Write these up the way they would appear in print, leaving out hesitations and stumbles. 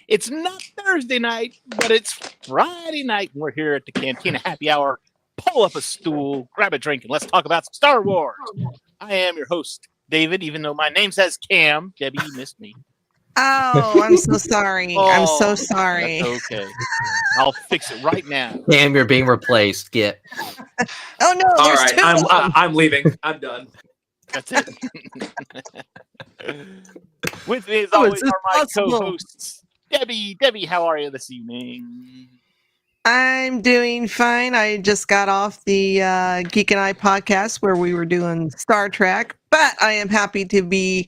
It's not Thursday night, but it's Friday night, and we're here at the Cantina Happy Hour. Pull up a stool, grab a drink, and let's talk about Star Wars. I am your host, David, even though my name says Cam. Debbie, you missed me. Oh, I'm so sorry. I'm so sorry. That's okay. I'll fix it right now. Cam, you're being replaced. Get. Oh no! All There's right, two of them. I'm leaving. I'm done. That's it. With me, as always, are my co-hosts. Debbie, how are you this evening? I'm doing fine. I just got off the Geek and I podcast where we were doing Star Trek, but I am happy to be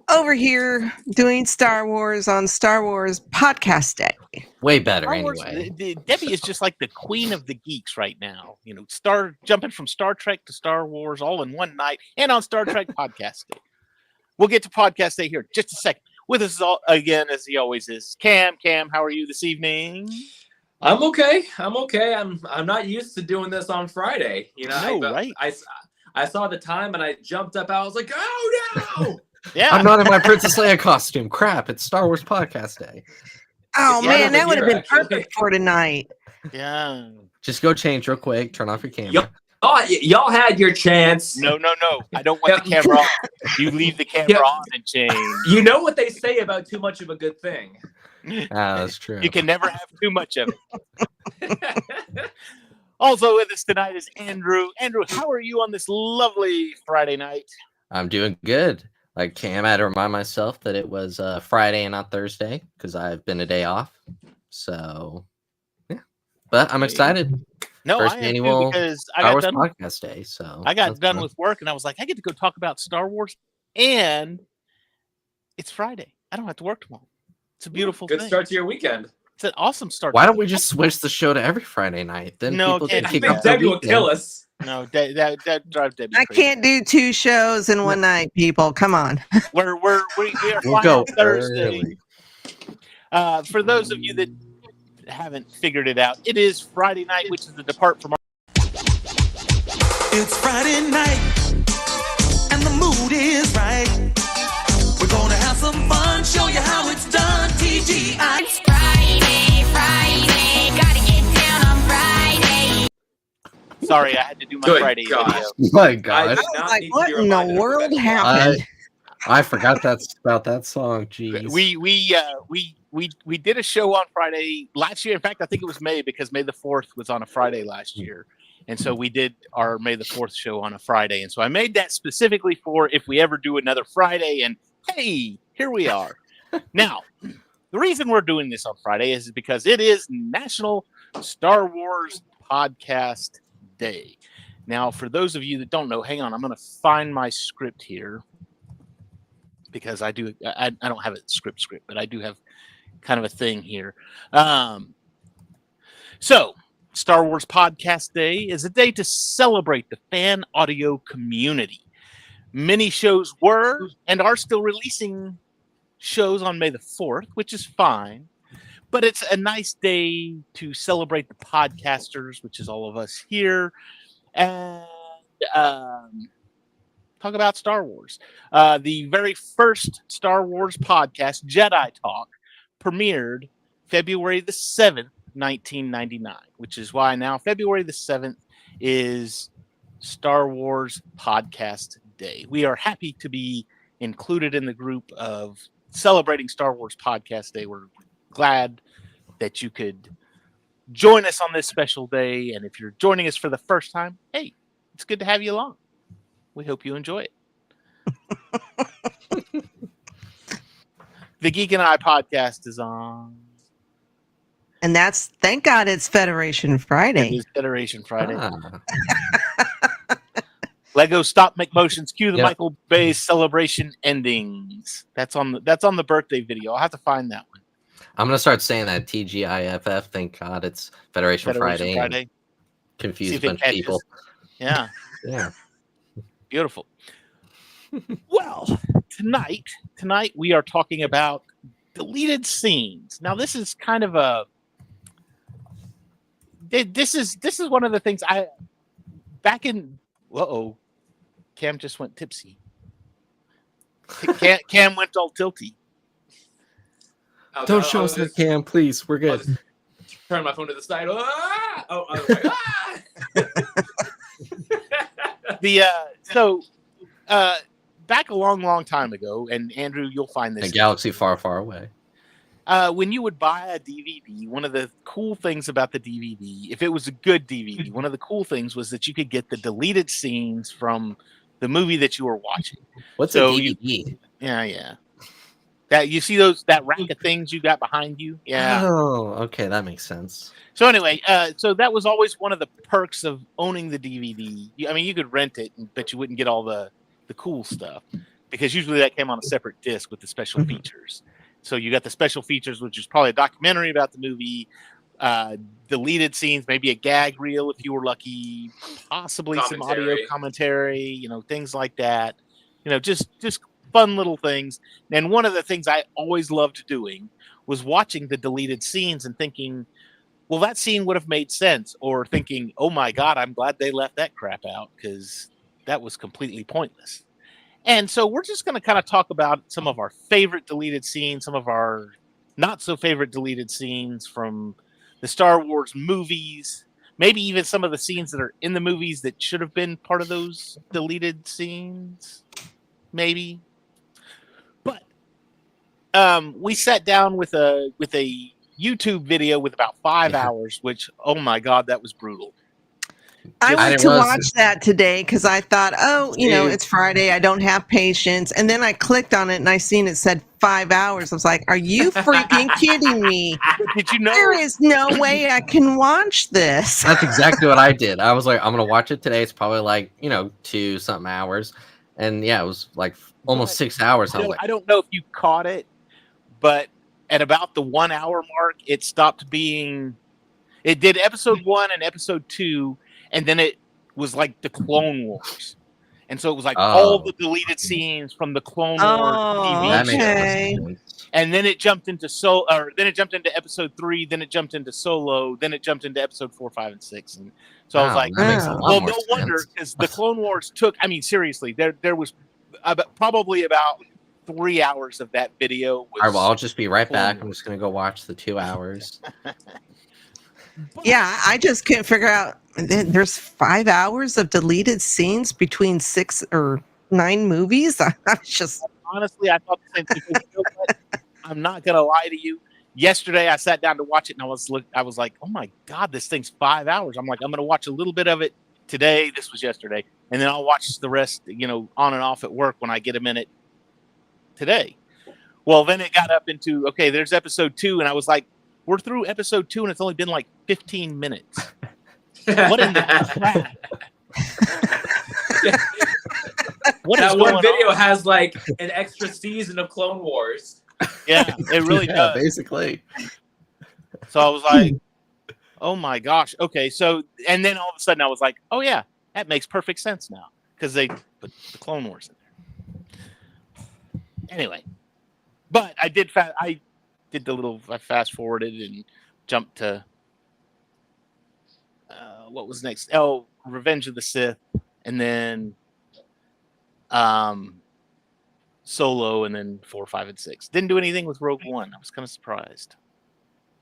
over here doing Star Wars on Star Wars Podcast Day. Way better, Star Wars, anyway. Debbie is just like the queen of the geeks right now. You know, jumping from Star Trek to Star Wars all in one night, and on Star Trek Podcast Day. We'll get to Podcast Day here in just a second. With us all again, as he always is, Cam. Cam, how are you this evening? I'm okay. I'm not used to doing this on Friday. You know, right? I saw the time and I jumped up. I was like, oh no! Yeah, I'm not in my Princess Leia costume. Crap! It's Star Wars Podcast Day. Oh Yeah, man, that would have been actually. perfect for tonight. yeah. Just go change real quick. Turn off your camera. Y'all had your chance. No. I don't want the camera on. You leave the camera on and change. You know what they say about too much of a good thing. That's true. You can never have too much of it. Also with us tonight is Andrew. Andrew, how are you on this lovely Friday night? I'm doing good. Like Cam, I had to remind myself that it was Friday and not Thursday because I've been a day off. So, yeah. But I'm excited. No, First I am annual too, because I Star got Wars done. Podcast Day. So I got that's done fun. with work, and I was like, I get to go talk about Star Wars, and it's Friday. I don't have to work tomorrow. It's a beautiful Good thing. start to your weekend. It's an awesome start. Why don't we just switch the show to every Friday night? Then No, people can't can do kick that. I off think the Debbie will weekend. kill us. No, that drives Debbie I crazy. can't do two shows in one night, people. Come on. We are We'll flying go on Thursday. early. For those of you that haven't figured it out, it is Friday night, which is the depart from. It's Friday night, and the mood is right. We're gonna have some fun, show you how it's done. TGI. It's Friday, gotta get down on Friday. Sorry, I had to do my Good Friday God. video. My I God, did I was not like, need to what be in the reminded of world that. happened? I forgot about that song. Jeez. We did a show on Friday last year. In fact, I think it was May because May the 4th was on a Friday last year. And so we did our May the 4th show on a Friday. And so I made that specifically for if we ever do another Friday. And hey, here we are. Now, the reason we're doing this on Friday is because it is National Star Wars Podcast Day. Now, for those of you that don't know, hang on, I'm going to find my script here because I don't have a script, but I do have kind of a thing here. So, Star Wars Podcast Day is a day to celebrate the fan audio community. Many shows were and are still releasing shows on May the 4th, which is fine. But it's a nice day to celebrate the podcasters, which is all of us here, and talk about Star Wars. The very first Star Wars podcast, Jedi Talk, premiered February the 7th, 1999, which is why now February the 7th is Star Wars Podcast Day. We are happy to be included in the group of celebrating Star Wars Podcast Day. We're glad that you could join us on this special day. And if you're joining us for the first time, hey, it's good to have you along. We hope you enjoy it. The Geek and I podcast is on. And that's, thank God it's Federation Friday. It is Federation Friday. Ah. Lego Stop Make Motions. Cue the Yep. Michael Bay celebration endings. That's on the birthday video. I'll have to find that one. I'm gonna start saying that TGIFF. Thank God it's Federation Friday. and Confuse See a if it bunch of catches. people. Yeah, Yeah. beautiful. Well, tonight we are talking about deleted scenes. Now, this is kind of a. This is one of the things I back in. Uh-oh, Cam just went tipsy. Cam went all tilty. Don't show us that cam, please. We're I'll good. just turn my phone to the side. Ah! Oh, I was like, ah! Back a long time ago, and Andrew, you'll find this A galaxy far, far away. when you would buy a DVD, one of the cool things about the DVD, if it was a good DVD, one of the cool things was that you could get the deleted scenes from the movie that you were watching. What's So a DVD? Yeah. That you see that rack of things you got behind you? Yeah. Oh, okay, that makes sense. So anyway, so that was always one of the perks of owning the DVD. I mean, you could rent it, but you wouldn't get all the cool stuff because usually that came on a separate disc with the special features. So you got the special features, which is probably a documentary about the movie, deleted scenes, maybe a gag reel if you were lucky, possibly some audio commentary, things like that. Just fun little things. And one of the things I always loved doing was watching the deleted scenes and thinking, well, that scene would have made sense, or thinking, oh my God, I'm glad they left that crap out because that was completely pointless. And so we're just going to kind of talk about some of our favorite deleted scenes, some of our not so favorite deleted scenes from the Star Wars movies, maybe even some of the scenes that are in the movies that should have been part of those deleted scenes, maybe. But we sat down with a YouTube video with about 5 hours, which, oh my God, that was brutal. I went to watch that today because I thought, it's Friday. I don't have patience. And then I clicked on it and I seen it said 5 hours. I was like, are you freaking kidding me? Did you know? There is no way I can watch this. That's exactly what I did. I was like, I'm going to watch it today. It's probably like, 2 something hours. And yeah, it was like almost 6 hours. I don't know if you caught it, but at about the 1 hour mark, it stopped being. It did episode 1 and episode 2, and then it was like the Clone Wars, and so it was like all the deleted scenes from the Clone Wars TV show. And then it jumped into then it jumped into episode 3, then it jumped into Solo, then it jumped into episode 4, 5, and 6. And so I was like, well, no wonder, because the Clone Wars took. I mean, seriously, there was probably about 3 hours of that video. All right, well, I'll just be right back. I'm just going to go watch the 2 hours. Yeah, I just couldn't figure out. There's 5 hours of deleted scenes between 6 or 9 movies. I was just honestly, I thought the same thing. You know what? I'm not gonna lie to you. Yesterday, I sat down to watch it, and I was like, oh my God, this thing's 5 hours. I'm like, I'm gonna watch a little bit of it today. This was yesterday, and then I'll watch the rest, on and off at work when I get a minute today. Well, then it got up into there's episode 2, and I was like, we're through episode 2, and it's only been like 15 minutes. What in the crap? That one video has like an extra season of Clone Wars. Yeah, it really does. Basically. So I was like, oh my gosh. Okay, so, and then all of a sudden I was like, oh yeah, that makes perfect sense now because they put the Clone Wars in there. Anyway, but I did I fast forwarded and jumped to what was next? Oh, Revenge of the Sith, and then Solo, and then 4, 5, and 6. Didn't do anything with Rogue One. I was kind of surprised,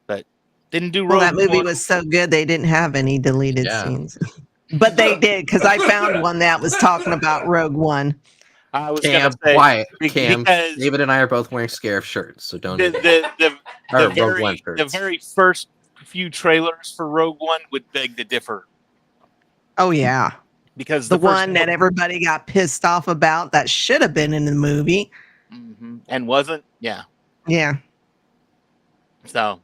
but didn't do Rogue One. That movie was so good they didn't have any deleted scenes, but they did because I found one that was talking about Rogue One. I was Cam, gonna say, quiet. Cam, because David and I are both wearing Scarif shirts, so don't. The Rogue One shirts. The very first few trailers for Rogue One would beg to differ. Oh yeah, because the one that everybody got pissed off about that should have been in the movie and wasn't. Yeah. So,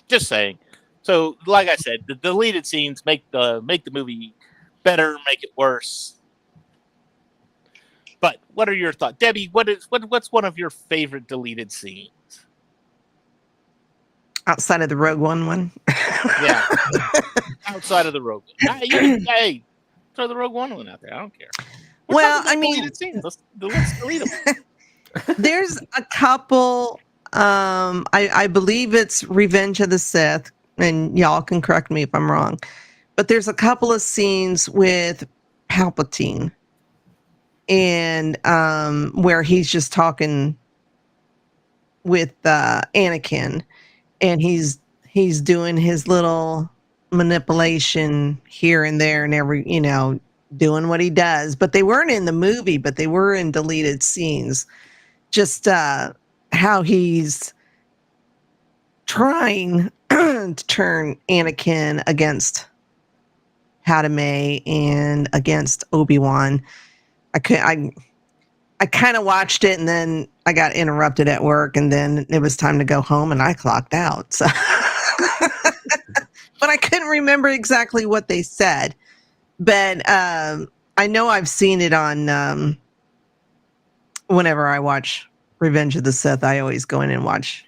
just saying. So, like I said, the deleted scenes make the movie better, make it worse. But what are your thoughts, Debbie? What's one of your favorite deleted scenes outside of the Rogue One? Yeah, outside of the Rogue One. Hey, throw the Rogue One out there. I don't care. Well, I mean, let's delete them. There's a couple. I believe it's Revenge of the Sith, and y'all can correct me if I'm wrong. But there's a couple of scenes with Palpatine, and where he's just talking Anakin, and he's doing his little manipulation here and there and every, doing what he does. But they weren't in the movie, but they were in deleted scenes. Just how he's trying to turn Anakin against Padme and against Obi-Wan. I kind of watched it, and then I got interrupted at work, and then it was time to go home, and I clocked out. So, but I couldn't remember exactly what they said. But I know I've seen it on. Whenever I watch Revenge of the Sith, I always go in and watch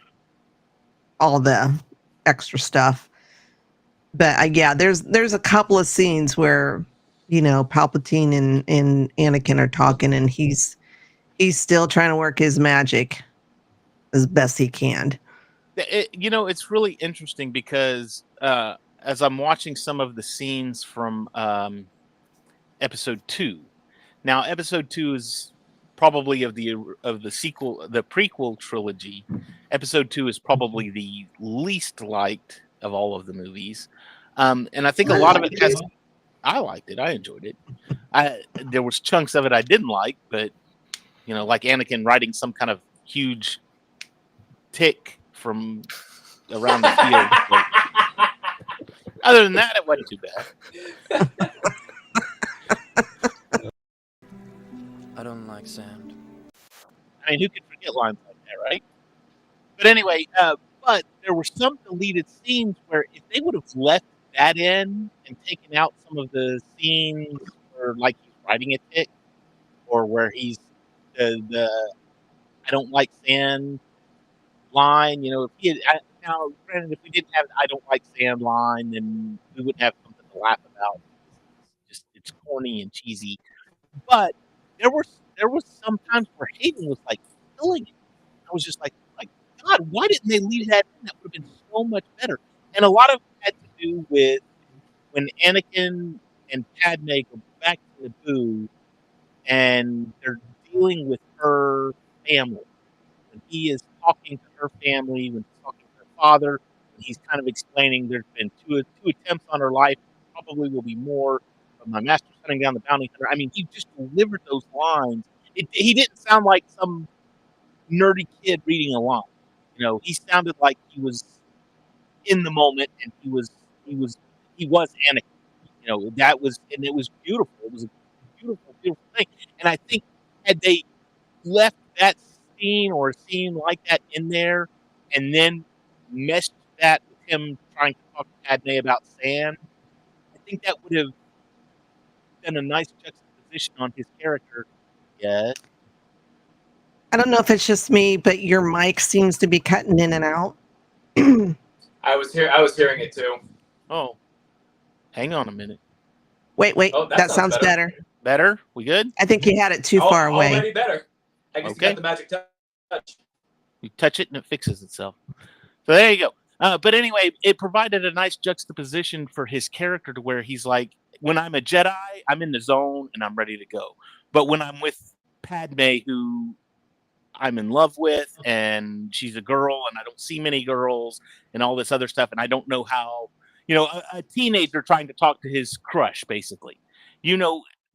all the extra stuff. But yeah, there's a couple of scenes where Palpatine and Anakin are talking, and he's still trying to work his magic as best he can. It's really interesting because as I'm watching some of the scenes from episode 2. Now, episode 2 is probably of the sequel, the prequel trilogy. Episode 2 is probably the least liked of all of the movies, and I think a lot of it has. I liked it. I enjoyed it. There was chunks of it I didn't like, but like Anakin riding some kind of huge tick from around the field. But other than that, it wasn't too bad. I don't like sand. I mean, who could forget lines like that, right? But anyway, but there were some deleted scenes where if they would have left that in and taken out some of the scenes where, like, he's riding a tick, or where he's the I don't like sand line. If he had, now, granted, if we didn't have I don't like sand line, then we wouldn't have something to laugh about. It's corny and cheesy. But there was some times where Hayden was like killing it. I was just like, God, why didn't they leave that in? That would have been so much better. And a lot of it had to do with when Anakin and Padme go back to Naboo, and they're dealing with her family. When he is talking to her family, when he's talking to her father, and he's kind of explaining there's been two attempts on her life, probably will be more. But my master's hunting down the bounty hunter. I mean, he just delivered those lines. He didn't sound like some nerdy kid reading a line. He sounded like he was in the moment, and he was Anakin. That was, and it was beautiful. It was a beautiful, beautiful thing. And I think had they left that scene or a scene like that in there, and then meshed that with him trying to talk to Padme about sand, I think that would have done a nice juxtaposition on his character. Yes. I don't know if it's just me, but your mic seems to be cutting in and out. I was hearing it too. Oh, hang on a minute. Wait. Oh, that sounds better. Better? We good? I think you had it too far away. Already better. I guess you got the magic touch. You touch it and it fixes itself. So there you go. But anyway, it provided a nice juxtaposition for his character to where he's like, when I'm a Jedi, I'm in the zone and I'm ready to go. But when I'm with Padme, who I'm in love with, and she's a girl, and I don't see many girls, and all this other stuff, and I don't know how, a teenager trying to talk to his crush, basically.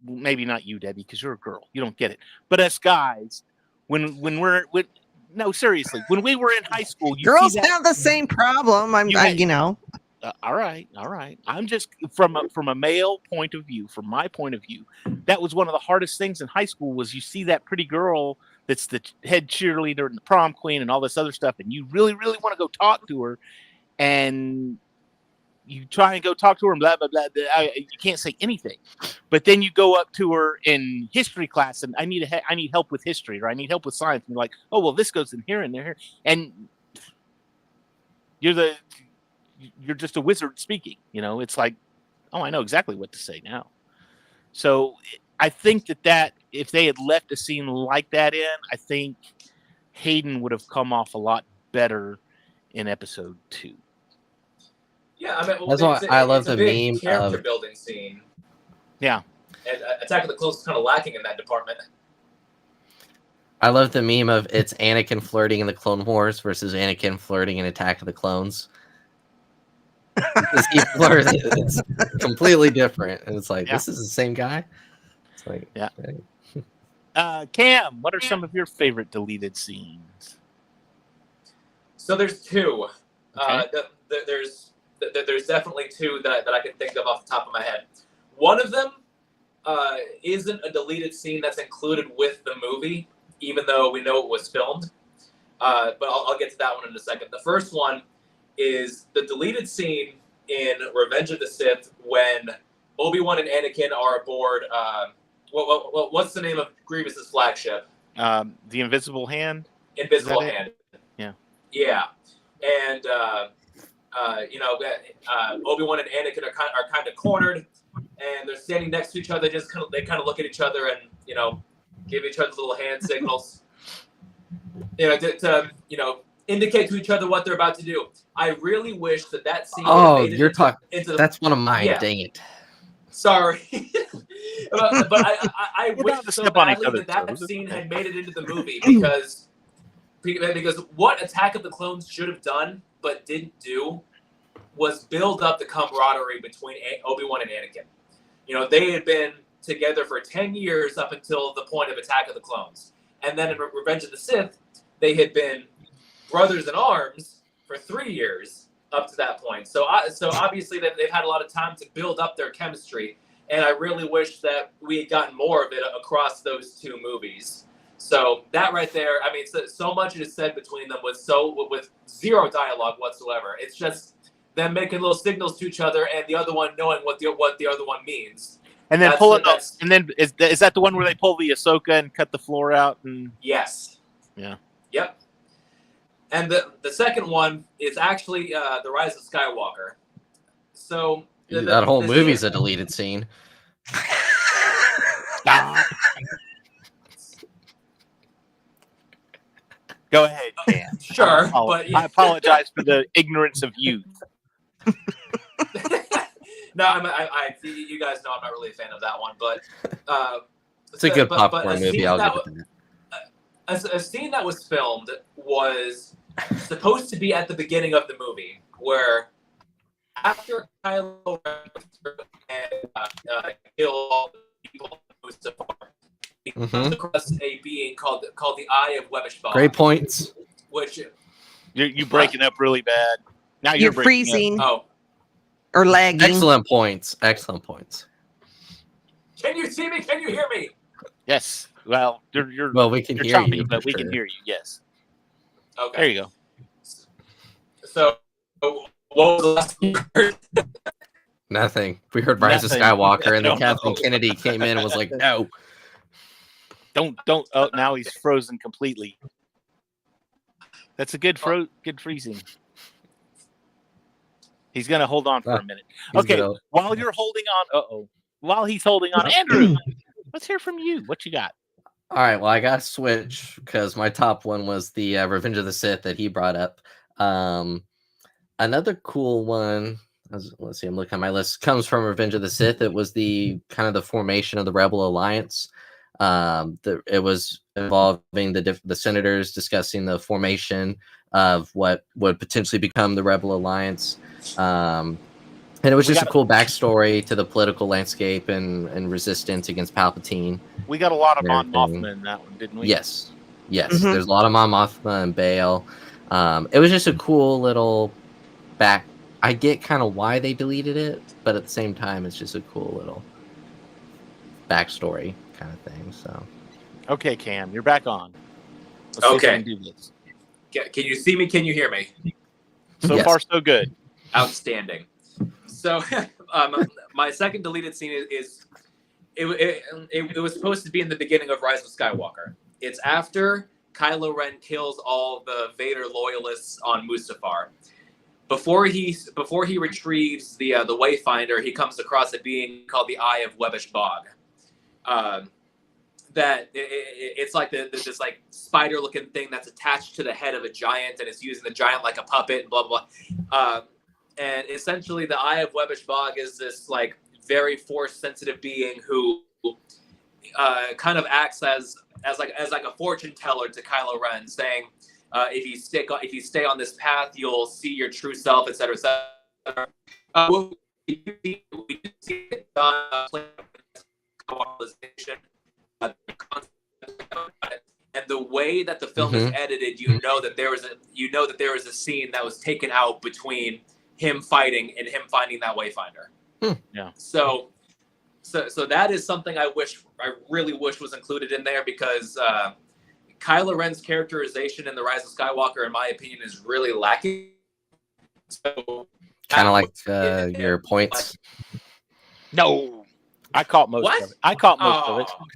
Maybe not you, Debbie, because you're a girl. You don't get it. But us guys, no, seriously, when we were in high school, girls have the same problem. All right. I'm just from a male point of view, from my point of view, that was one of the hardest things in high school. Was you see that pretty girl that's the head cheerleader and the prom queen and all this other stuff, and you really, really want to go talk to her, and you try and go talk to her, and blah blah blah. You can't say anything, but then you go up to her in history class, and I need help with history, or I need help with science, and you're like, oh well, this goes in here and there, and you're just a wizard speaking. It's like, oh, I know exactly what to say now. So I think that if they had left a scene like that in, I think Hayden would have come off a lot better in episode 2. Yeah, I mean, that's why I love the meme character building scene. Yeah, and Attack of the Clones is kind of lacking in that department. I love the meme of it's Anakin flirting in the Clone Wars versus Anakin flirting in Attack of the Clones. Because he flirts, it's completely different, and it's like this is the same guy. It's like Cam, what are some of your favorite deleted scenes? So there's two. Okay. There's definitely two that I can think of off the top of my head. One of them isn't a deleted scene that's included with the movie, even though we know it was filmed. But I'll get to that one in a second. The first one is the deleted scene in Revenge of the Sith when Obi-Wan and Anakin are aboard. What's the name of Grievous's flagship? The Invisible Hand. Invisible Hand. Yeah. Yeah, and Obi-Wan and Anakin are kind of cornered, and they're standing next to each other. They kind of look at each other and give each other little hand signals, to indicate to each other what they're about to do. I really wish that scene. Oh, you're talking. That's one of mine. Yeah. Dang it. Sorry, but I wish so badly that scene had made it into the movie because what Attack of the Clones should have done but didn't do was build up the camaraderie between Obi-Wan and Anakin. They had been together for 10 years up until the point of Attack of the Clones. And then in Revenge of the Sith, they had been brothers in arms for 3 years up to that point. So obviously they've had a lot of time to build up their chemistry. And I really wish that we had gotten more of it across those two movies. So that right there, I mean, so much is said between them with zero dialogue whatsoever. It's just them making little signals to each other and the other one knowing what the other one means. And then is that the one where they pull the Ahsoka and cut the floor out? And yes. Yeah. Yep. And the second one is actually The Rise of Skywalker. So that whole movie's a deleted scene. Stop. Go ahead, Cam. Sure, I apologize for the ignorance of youth. No, you guys know I'm not really a fan of that one, but it's a good popcorn movie. I'll give it that. A scene that was filmed was supposed to be at the beginning of the movie, where after Kylo Ren and kill all the people in Mustafar, he comes across a being called the Eye of Webishbog. Great points. Which you breaking up really bad. Now you're freezing. Oh. Or lagging. Excellent points. Excellent points. Can you see me? Can you hear me? Yes. Well, you're we can hear choppy, you, but we can hear you. Yes. Okay. There you go. So, what was the last thing you heard? Nothing. We heard Rise of Skywalker, and then Kathleen Kennedy came in and was like, "No, don't." Oh, now he's frozen completely. That's a good freezing. He's gonna hold on for a minute. Okay, while you're holding on, while he's holding on, Andrew, let's hear from you. What you got? All right, well, I got to switch because my top one was the Revenge of the Sith that he brought up. Another cool one, let's see, I'm looking at my list, comes from Revenge of the Sith. It was the kind of the formation of the Rebel Alliance. It was involving the senators discussing the formation of what would potentially become the Rebel Alliance. And it was just a cool backstory to the political landscape and resistance against Palpatine. We got a lot of Mon Mothma in that one, didn't we? Yes. There's a lot of Mon Mothma and Bail. It was just a cool little back. I get kind of why they deleted it, but at the same time, it's just a cool little backstory kind of thing. So, okay, Cam, you're back on. Let's see if we can do this. Can you see me? Can you hear me? So far, so good. Outstanding. So, my second deleted scene is it was supposed to be in the beginning of Rise of Skywalker. It's after Kylo Ren kills all the Vader loyalists on Mustafar. Before he retrieves the Wayfinder, he comes across a being called the Eye of Webish Bog. It's like this like spider-looking thing that's attached to the head of a giant, and it's using the giant like a puppet. Blah blah blah. And essentially, the Eye of Webish Bog is this like very force-sensitive being who kind of acts as like a fortune teller to Kylo Ren, saying, if you stay on this path, you'll see your true self, etc., etc. We see it done, and the way that the film is edited, you know that there is a scene that was taken out between him fighting and him finding that Wayfinder. Yeah. So that is something I really wish was included in there, because Kylo Ren's characterization in The Rise of Skywalker, in my opinion, is really lacking. So kind of like your points. No, I caught most of it. I caught most of it. Oh.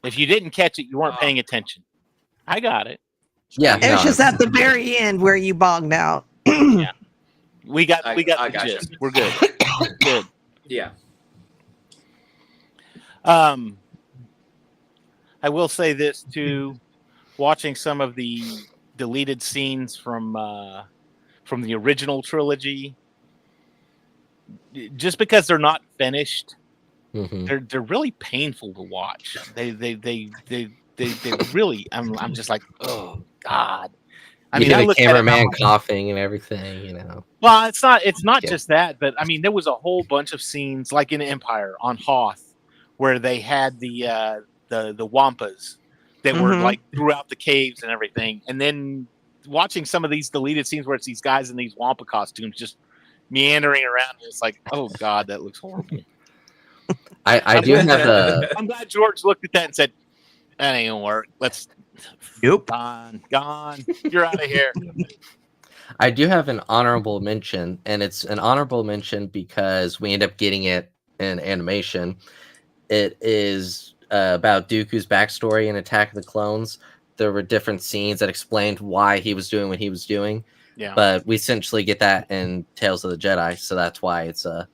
If you didn't catch it, you weren't paying attention. I got it. Yeah, It was just at the very end where you bogged out. Yeah. We got the gotcha. gist. We're good. Good. Yeah. I will say this too, watching some of the deleted scenes from the original trilogy, just because they're not finished, they're really painful to watch. They really. I'm just like, oh God. I mean, the cameraman coughing and everything, you know. Well, it's not just that, but I mean, there was a whole bunch of scenes like in Empire on Hoth where they had the wampas that were like throughout the caves and everything, and then watching some of these deleted scenes where it's these guys in these wampa costumes just meandering around, and it's like, oh God, that looks horrible. I do have the. I'm glad George looked at that and said, "That ain't gonna work. Let's." Nope. Gone. You're out of here. I do have an honorable mention, and it's an honorable mention because we end up getting it in animation. It is about Dooku's backstory in Attack of the Clones. There were different scenes that explained why he was doing what he was doing. Yeah. But we essentially get that in Tales of the Jedi, so that's why it's a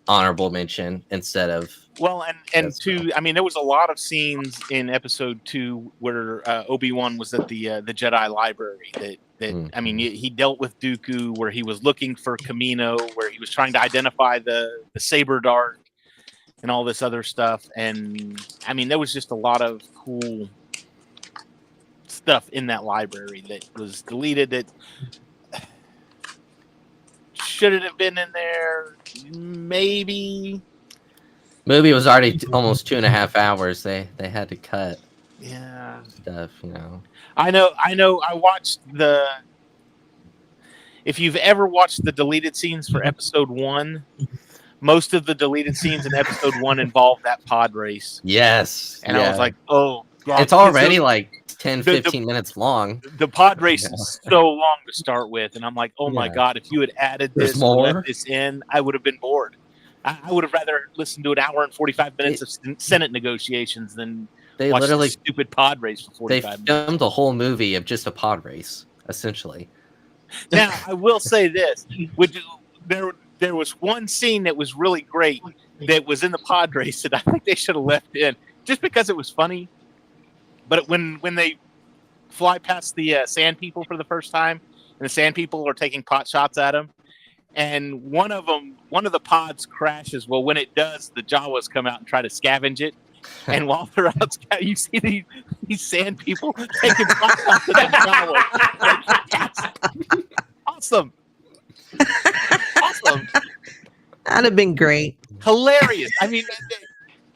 honorable mention instead of. Well, and two, I mean, there was a lot of scenes in Episode 2 where Obi-Wan was at the Jedi library. I mean, he dealt with Dooku, where he was looking for Kamino, where he was trying to identify the saber dart and all this other stuff. And I mean, there was just a lot of cool stuff in that library that was deleted. That should it have been in there? Maybe. Movie was already almost 2.5 hours. They had to cut. Yeah. Stuff, you know. I know. I watched the. If you've ever watched the deleted scenes for Episode 1, most of the deleted scenes in Episode 1 involve that pod race. Yes. And I was like, oh God. It's already like 10, 15 minutes long. The pod race is so long to start with. And I'm like, oh my God, if you had added this or let this in, I would have been bored. I would have rather listened to an hour and 45 minutes of Senate negotiations than watch the stupid pod race for 45 minutes. They filmed a whole movie of just a pod race, essentially. Now, I will say this. There was one scene that was really great that was in the pod race that I think they should have left in just because it was funny. But when they fly past the sand people for the first time, and the sand people are taking pot shots at them, and one of the pods crashes. Well, when it does, the Jawas come out and try to scavenge it. And while they're out, you see these sand people taking pot shots at the Jawas. Like, awesome. Awesome. That'd have been great. Hilarious. I mean,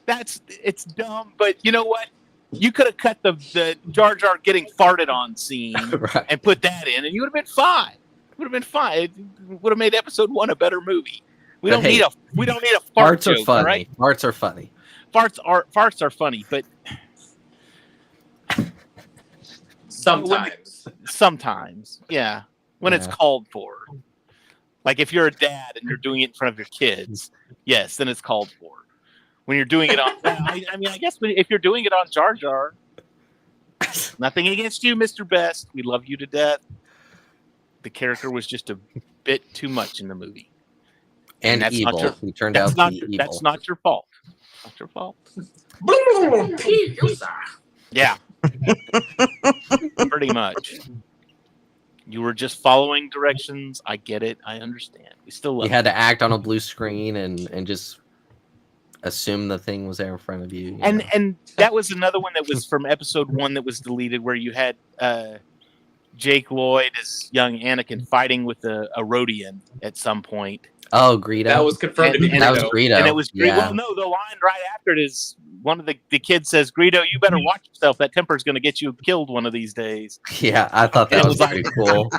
it's dumb, but you know what? You could have cut the Jar Jar getting farted on scene and put that in, and you would have been fine. It would have been fine. It would have made Episode 1 a better movie. We don't need a fart farts joke, are funny. right? Farts are funny. Farts are funny, but sometimes, yeah, when it's called for. Like if you're a dad and you're doing it in front of your kids, yes, then it's called for. When you're doing it on, I mean, I guess if you're doing it on Jar Jar, nothing against you, Mr. Best. We love you to death. The character was just a bit too much in the movie. And that's evil. He turned out to be evil. That's not your fault. Not your fault. Yeah. Pretty much. You were just following directions. I get it. I understand. We still love you. Had to act on a blue screen and just assume the thing was there in front of you. And that was another one that was from episode 1 that was deleted, where you had Jake Lloyd as young Anakin fighting with a Rhodian at some point. Oh, Greedo. That was confirmed to be That was Greedo. Greedo. And it was Greedo. Yeah. Well, no, the line right after it is one of the kids says, "Greedo, you better watch yourself. That temper is going to get you killed one of these days." Yeah, I thought that It was was pretty cool.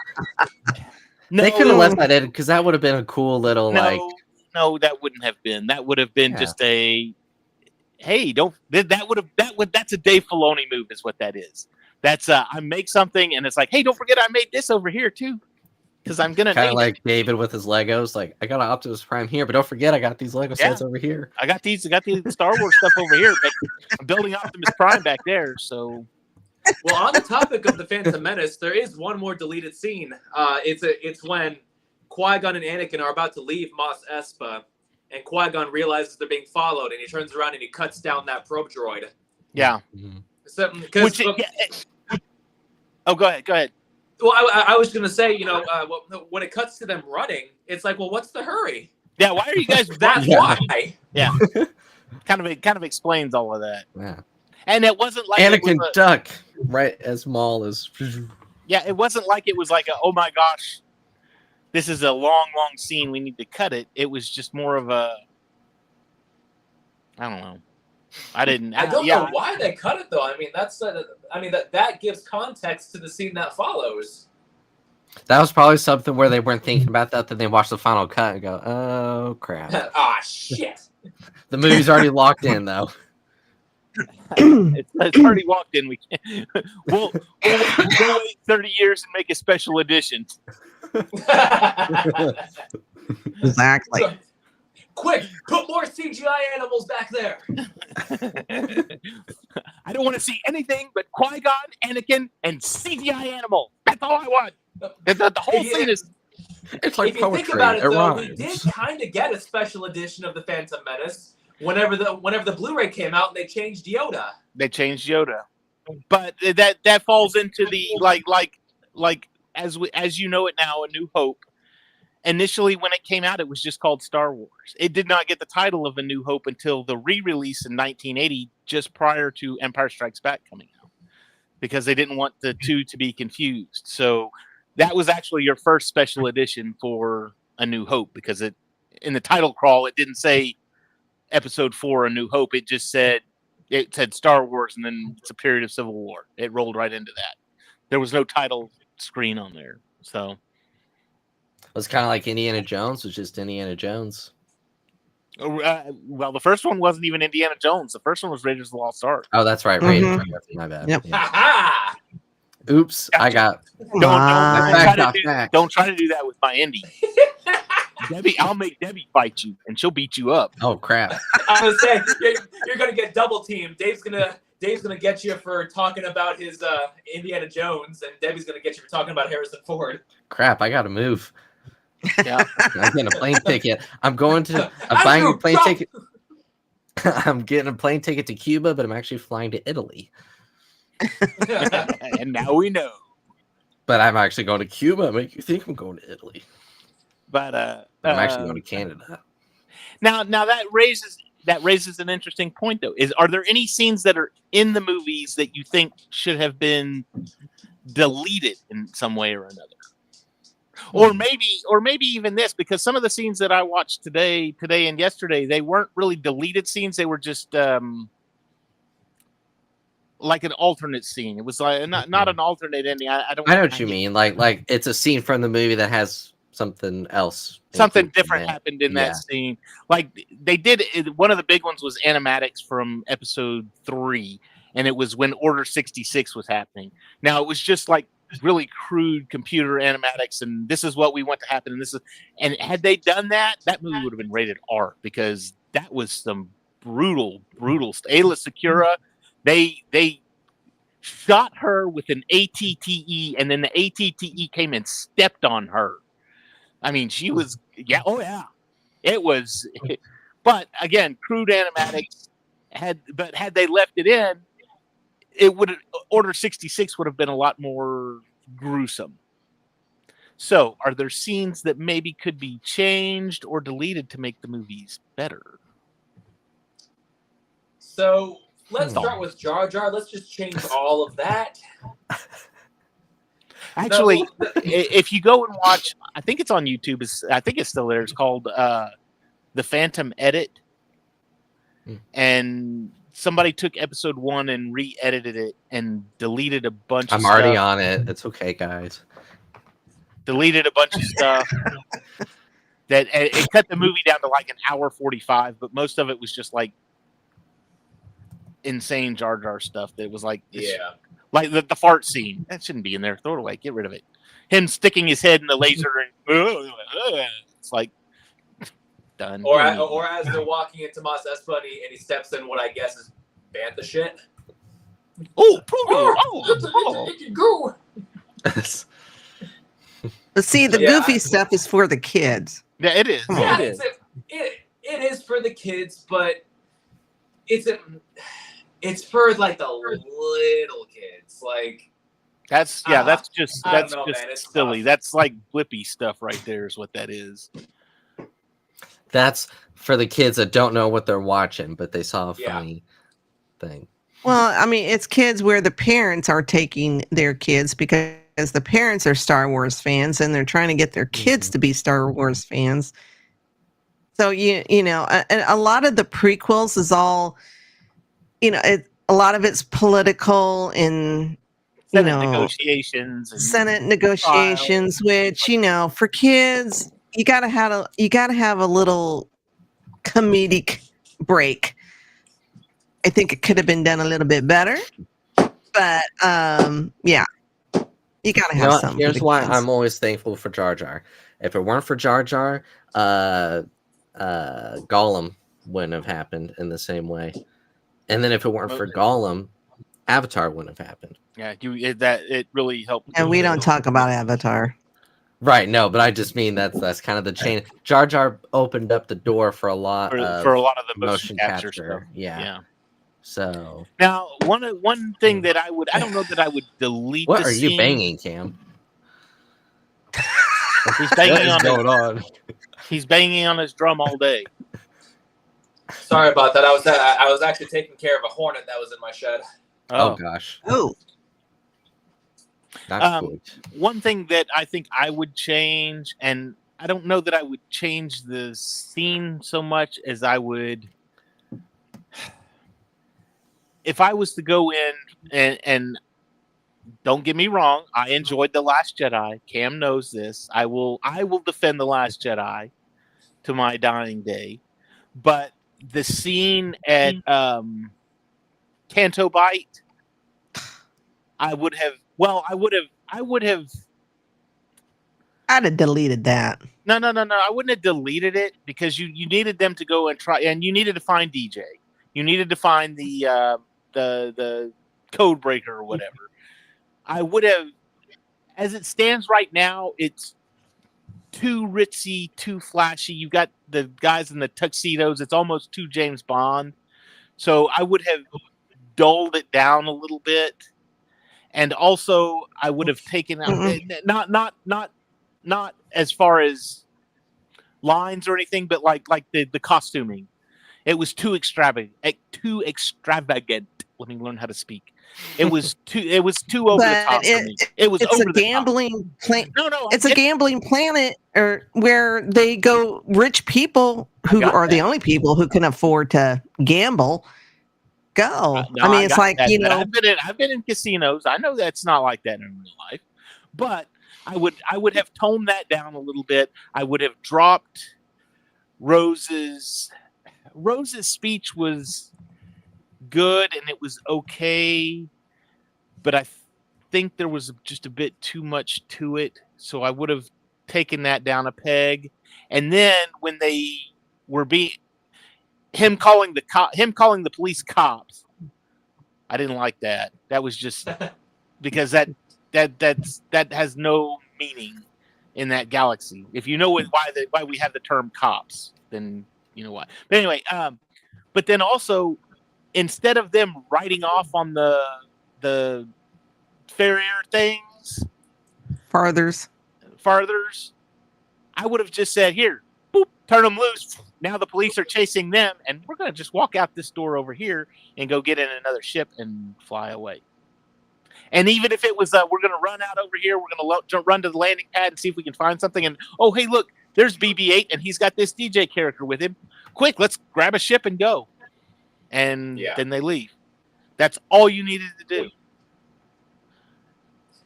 No, They could have left that in because that would have been a cool little no, that wouldn't have been. That would have been just a, hey, that's a Dave Filoni move, is what that is. That's I make something and it's like, hey, don't forget I made this over here too, because I'm gonna kind of name like David with his Legos. Like, I got an Optimus Prime here, but don't forget I got these Lego sets over here. I got the Star Wars stuff over here, but I'm building Optimus Prime back there. So, Well, on the topic of the Phantom Menace, there is one more deleted scene. It's when Qui-Gon and Anakin are about to leave Mos Espa, and Qui-Gon realizes they're being followed, and he turns around and he cuts down that probe droid. yeah. Oh, go ahead. Well, I was gonna say, when it cuts to them running, it's like, well, what's the hurry? Yeah, why are you guys? That's why. Yeah, kind of explains all of that. Yeah, and it wasn't like Anakin duck right as small as. Yeah, it wasn't like it was like oh my gosh, this is a long scene. We need to cut it. It was just more of a, I don't know. I don't know why they cut it though. I mean, that gives context to the scene that follows. That was probably something where they weren't thinking about that. Then they watch the final cut and go, "Oh crap!" Ah, shit. The movie's already locked in though. It's already walked in. We can't. We'll wait 30 years and make a special edition. Exactly. So, quick, put more CGI animals back there. I don't want to see anything but Qui-Gon, Anakin, and CGI animal. That's all I want. The whole thing is. It's like if you think about it, though, we did kind of get a special edition of the Phantom Menace whenever the Blu-ray came out, and they changed Yoda. But that falls into the like as you know it now, A New Hope. Initially, when it came out, it was just called Star Wars. It did not get the title of A New Hope until the re-release in 1980, just prior to Empire Strikes Back coming out, because they didn't want the two to be confused. So that was actually your first special edition for A New Hope, because in the title crawl, it didn't say Episode 4, A New Hope. It said Star Wars, and then it's a period of Civil War. It rolled right into that. There was no title screen on there, so. It was kind of like Indiana Jones. It was just Indiana Jones. Well, the first one wasn't even Indiana Jones. The first one was Raiders of the Lost Ark. Oh, that's right. Raiders. My bad. Yep. Yeah. Oops. Gotcha. I got. Don't try to do that with my Indy. Debbie, I'll make Debbie fight you, and she'll beat you up. Oh crap! I was saying you're gonna get double teamed. Dave's gonna get you for talking about his Indiana Jones, and Debbie's gonna get you for talking about Harrison Ford. Crap! I gotta move. Yeah, I'm getting a plane ticket. I'm buying a plane ticket. I'm getting a plane ticket to Cuba, but I'm actually flying to Italy. And now we know. But I'm actually going to Cuba. Make you think I'm going to Italy. But I'm actually going to Canada. Now that raises an interesting point, though. Are there any scenes that are in the movies that you think should have been deleted in some way or another? Or maybe even this, because some of the scenes that I watched today and yesterday, they weren't really deleted scenes. They were just like an alternate scene. It was like not an alternate ending. I know what you mean. Like it's a scene from the movie that has something else. Something different happened in that scene. Like they did. One of the big ones was animatics from episode 3, and it was when Order 66 was happening. Now it was just like really crude computer animatics, and this is what we want to happen, and had they done that movie would have been rated R, because that was some brutal Ayla Secura. They shot her with an ATTE, and then the ATTE came and stepped on her. I mean, she was it was. But again, crude animatics. Had they left it in, Order 66 would have been a lot more gruesome. So, are there scenes that maybe could be changed or deleted to make the movies better? So let's start with Jar Jar. Let's just change all of that. Actually, if you go and watch, I think it's on YouTube. I think it's still there. It's called The Phantom Edit. And somebody took episode 1 and re-edited it and deleted a bunch of I'm stuff. already on it. It's okay, guys. Deleted a bunch of stuff. That it cut the movie down to like an hour 45, but most of it was just like insane Jar Jar stuff. That was like, like the fart scene. That shouldn't be in there. Throw it away. Get rid of it. Him sticking his head in the laser and it's like done. Or as they're walking into Mos Esplany and he steps in what I guess is bantha shit. Oh, go. But see, the goofy stuff is for the kids. Yeah, it is. Yeah, it is. It is for the kids, but it's for like the little kids. Like that's just silly. Tough. That's like Blippi stuff right there is what that is. That's for the kids that don't know what they're watching, but they saw a funny thing. Well, I mean, it's kids where the parents are taking their kids because the parents are Star Wars fans and they're trying to get their kids to be Star Wars fans. So, you know, a lot of the prequels is all, you know, a lot of it's political and, Senate negotiations, which, you know, for kids, you gotta have a little comedic break. I think it could have been done a little bit better, but yeah, you gotta have something. Here's why I'm always thankful for Jar Jar. If it weren't for Jar Jar, Gollum wouldn't have happened in the same way, and then if it weren't for Gollum, Avatar wouldn't have happened. Yeah, it really helped. And we don't talk about Avatar. Right, no, but I just mean that's kind of the chain. Jar Jar opened up the door for a lot of the motion capture stuff. Yeah. So now one thing that I don't know that I would delete. What are you banging, Cam? He's banging He's banging on his drum all day. Sorry about that. I was actually taking care of a hornet that was in my shed. Oh gosh. Oh. One thing that I think I would change, and I don't know that I would change the scene so much as I would, if I was to go in and don't get me wrong, I enjoyed The Last Jedi. Cam knows this. I will defend The Last Jedi to my dying day. But the scene at Canto Bight, I'd have deleted that. No. I wouldn't have deleted it because you needed them to go and try, and you needed to find DJ. You needed to find the code breaker or whatever. I would have, as it stands right now, it's too ritzy, too flashy. You got the guys in the tuxedos. It's almost too James Bond. So I would have dulled it down a little bit. And also, I would have taken out not as far as lines or anything, but like the costuming. It was too extravagant. Let me learn how to speak. It was too over the top for me. It's a gambling planet. It's a gambling planet, or where they go. Rich people who are the only people who can afford to gamble. Go. I mean, it's like, you know, I've been in casinos. I know that's not like that in real life, but I would have toned that down a little bit. I would have dropped Rose's speech was good and it was okay, but I think there was just a bit too much to it. So I would have taken that down a peg. And then when they were him calling the police cops, I didn't like that. That was just because that has no meaning in that galaxy. If you know why we have the term cops, then you know why. But anyway, but then also, instead of them writing off on the farrier things, farthers, I would have just said, here, boop, turn them loose. now the police are chasing them, and we're going to just walk out this door over here and go get in another ship and fly away. And even if it was, we're going to run out over here, we're going to run to the landing pad and see if we can find something. And, oh, hey, look, there's BB-8, and he's got this DJ character with him. Quick, let's grab a ship and go. And then they leave. That's all you needed to do.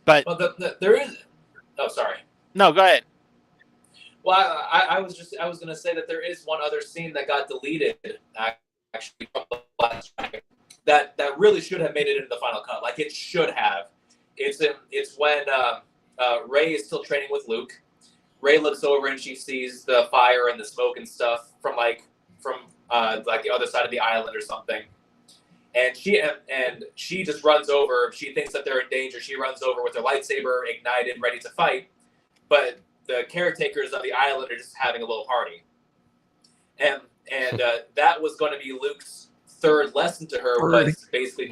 But there is. Oh, sorry. No, go ahead. Well, I was going to say that there is one other scene that got deleted actually from the last track that really should have made it into the final cut. Like it should have. It's when Rey is still training with Luke. Rey looks over and she sees the fire and the smoke and stuff from the other side of the island or something. And she just runs over. She thinks that they're in danger. She runs over with her lightsaber ignited, ready to fight. But the caretakers of the island are just having a little party. And that was going to be Luke's third lesson to her was basically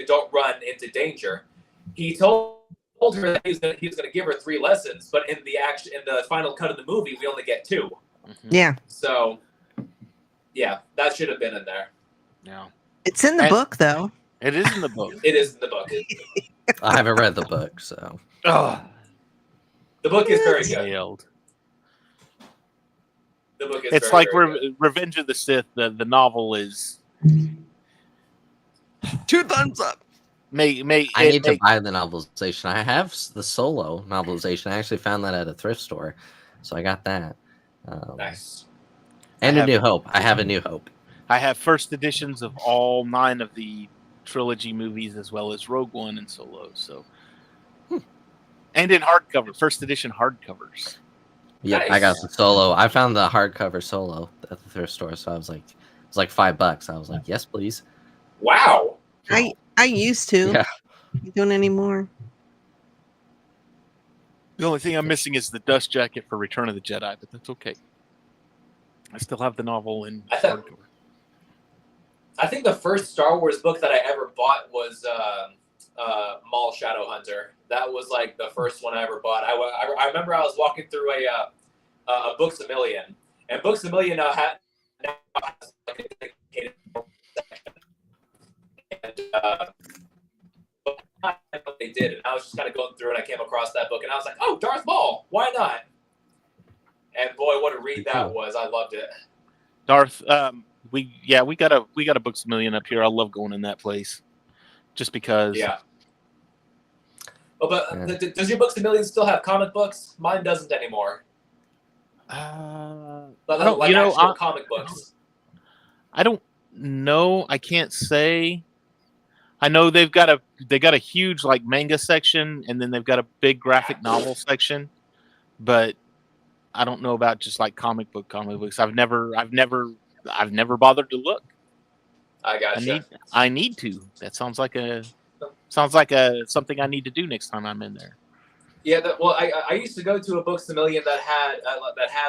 don't run into danger. He told her that he was going to give her 3 lessons, but in the final cut of the movie, we only get 2. Yeah. So, yeah, that should have been in there. Yeah. It's in the book, though. It is in the book. It is in the book. I haven't read the book, so. Oh. The book is very good. The book is. It's very, like very good. Revenge of the Sith. The novel is 2 thumbs up. I need to buy the novelization. I have the Solo novelization. I actually found that at a thrift store, so I got that. Nice. And A New Hope. I have A New Hope. I have first editions of all 9 of the trilogy movies, as well as Rogue One and Solo. So, and in hardcover, first edition hardcovers. Yeah, Nice. I got the Solo. I found the hardcover Solo at the thrift store, so I was like, it's like $5. I was like, yes, please. Wow. I used to. Yeah. You don't anymore. The only thing I'm missing is the dust jacket for Return of the Jedi, but that's okay. I still have the novel in hardcover. I think the first Star Wars book that I ever bought was Maul Shadowhunter. That was like the first one I ever bought. I remember I was walking through a Books A Million, and Books A Million now has like a dedicated section. And they did, and I was just kind of going through, and I came across that book, and I was like, "Oh, Darth Maul, why not?" And boy, what a read that was! I loved it. Darth, we got a Books A Million up here. I love going in that place, just because. Yeah. Oh, but does your Books A Million still have comic books? Mine doesn't anymore. Comic books. I don't know. I can't say. I know they got a huge like manga section, and then they've got a big graphic novel section, but I don't know about just like comic books. I've never bothered to look. I gotcha. I need to. That sounds like something I need to do next time I'm in there. Yeah, I used to go to a Books A Million that had